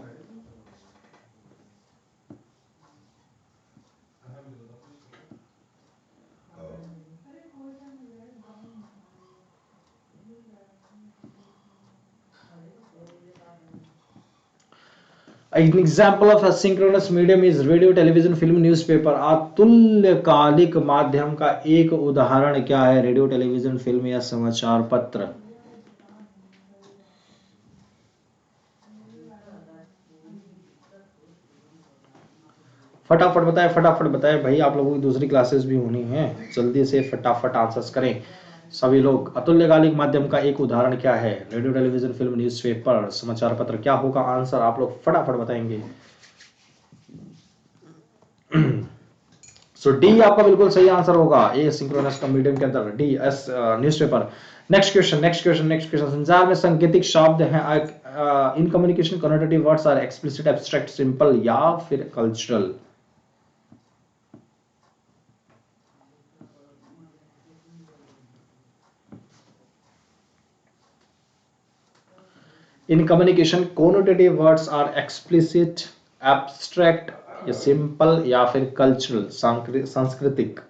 An example of asynchronous medium is radio, television, film, newspaper. अतुल्यकालिक माध्यम का एक उदाहरण क्या है? रेडियो, टेलीविजन, फिल्म या समाचार पत्र? फटाफट बताएं, फटाफट बताएं भाई, आप लोगों की दूसरी क्लासेस भी होनी है, जल्दी से फटाफट आंसर्स करें सभी लोग। अतुल्यकालिक माध्यम का एक उदाहरण क्या है? रेडियो, टेलीविजन, फिल्म, न्यूज़पेपर, समाचार पत्र। क्या होगा आंसर? आप लोग फटाफट बताएंगे। सो डी आपका बिल्कुल सही आंसर होगा, ए सिंक्रोनस का मीडियम के अंदर, D is newspaper. Next question, next question, next question. संचार में सांकेतिक शब्द हैं, in communication connotative words are explicit, abstract, simple या फिर cultural? In communication connotative words are explicit, abstract या सिंपल या फिर कल्चरल, सांस्कृतिक?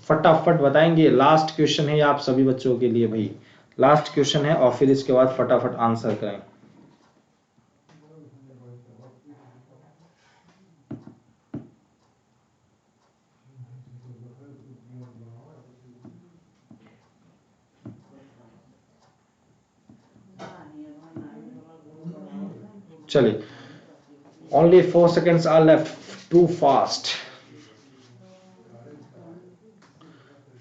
फटाफट बताएंगे, लास्ट क्वेश्चन है ये आप सभी बच्चों के लिए भाई, लास्ट क्वेश्चन है और फिर इसके बाद फटाफट आंसर करें। चलिए, only 4 seconds are left, too fast.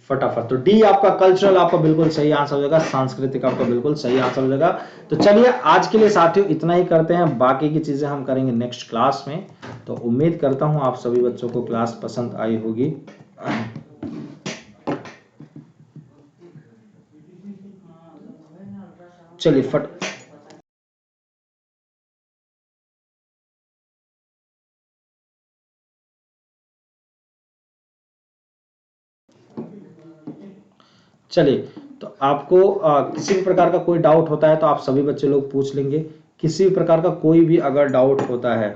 फटाफट, तो डी आपका कल्चरल आपका बिल्कुल सही आंसर हो जाएगा, सांस्कृतिक आपका बिल्कुल सही आंसर हो जाएगा। तो चलिए आज के लिए साथियों इतना ही करते हैं, बाकी की चीजें हम करेंगे नेक्स्ट क्लास में। तो उम्मीद करता हूं आप सभी बच्चों को क्लास पसंद आई होगी। चलिए चलिए तो आपको किसी भी प्रकार का कोई डाउट होता है तो आप सभी बच्चे लोग पूछ लेंगे, किसी भी प्रकार का कोई भी अगर डाउट होता है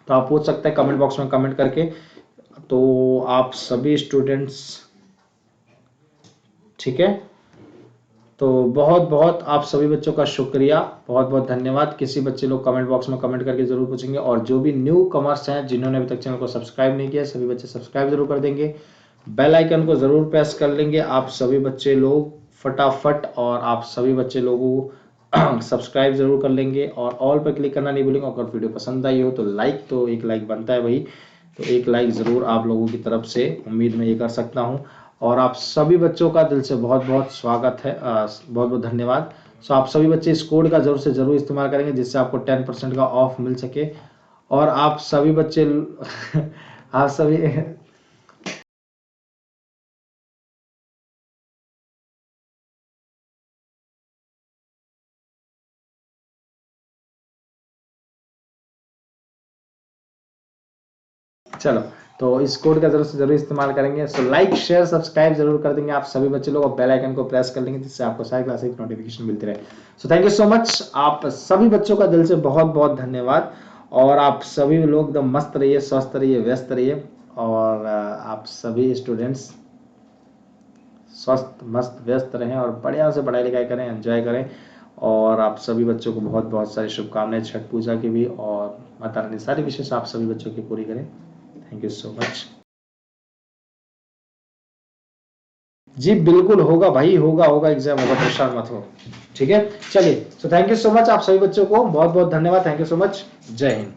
तो आप पूछ सकते हैं कमेंट बॉक्स में कमेंट करके। तो आप सभी स्टूडेंट्स, ठीक है, तो बहुत बहुत आप सभी बच्चों का शुक्रिया, बहुत बहुत धन्यवाद। किसी बच्चे लोग कमेंट बॉक्स में कमेंट करके जरूर पूछेंगे, और जो भी न्यू कमर्स हैं जिन्होंने अभी तक चैनल को सब्सक्राइब नहीं किया, सभी बच्चे सब्सक्राइब जरूर कर देंगे, बेल आइकन को जरूर प्रेस कर लेंगे आप सभी बच्चे लोग फटाफट, और आप सभी बच्चे लोगों सब्सक्राइब जरूर कर लेंगे और ऑल पर क्लिक करना नहीं भूलेंगे। अगर वीडियो पसंद आई हो तो लाइक, तो एक लाइक बनता है भाई, तो एक लाइक जरूर आप लोगों की तरफ से उम्मीद मैं ये कर सकता हूँ। और आप सभी बच्चों का दिल से बहुत बहुत स्वागत है, बहुत बहुत धन्यवाद। सो आप सभी बच्चे इस कोड का जरूर से जरूर इस्तेमाल करेंगे जिससे आपको 10% का ऑफ मिल सके। और आप सभी बच्चे आप सभी चलो, तो इस कोड का जरूर से जरूर इस्तेमाल करेंगे। सो लाइक शेयर सब्सक्राइब जरूर कर देंगे आप सभी बच्चे लोग, और बेल आइकन को प्रेस कर लेंगे जिससे आपको सारी क्लासेस की नोटिफिकेशन मिलती रहे। So thank you so much, आप सभी बच्चों का दिल से बहुत बहुत धन्यवाद। और आप सभी लोग एकदम मस्त रहिए, स्वस्थ रहिए, व्यस्त रहिए, और आप सभी स्टूडेंट्स स्वस्थ मस्त व्यस्त रहें और बढ़िया से पढ़ाई लिखाई करें, एंजॉय करें। और आप सभी बच्चों को बहुत बहुत सारी शुभकामनाएं छठ पूजा की भी, और माता रानी सारी विशेष आप सभी बच्चों की पूरी करें। Thank you so much. जी बिल्कुल होगा भाई, होगा होगा, एग्जाम होगा, परेशान मत हो, ठीक है। चलिए, so thank you so much, आप सभी बच्चों को बहुत बहुत धन्यवाद, थैंक यू सो मच, जय हिंद।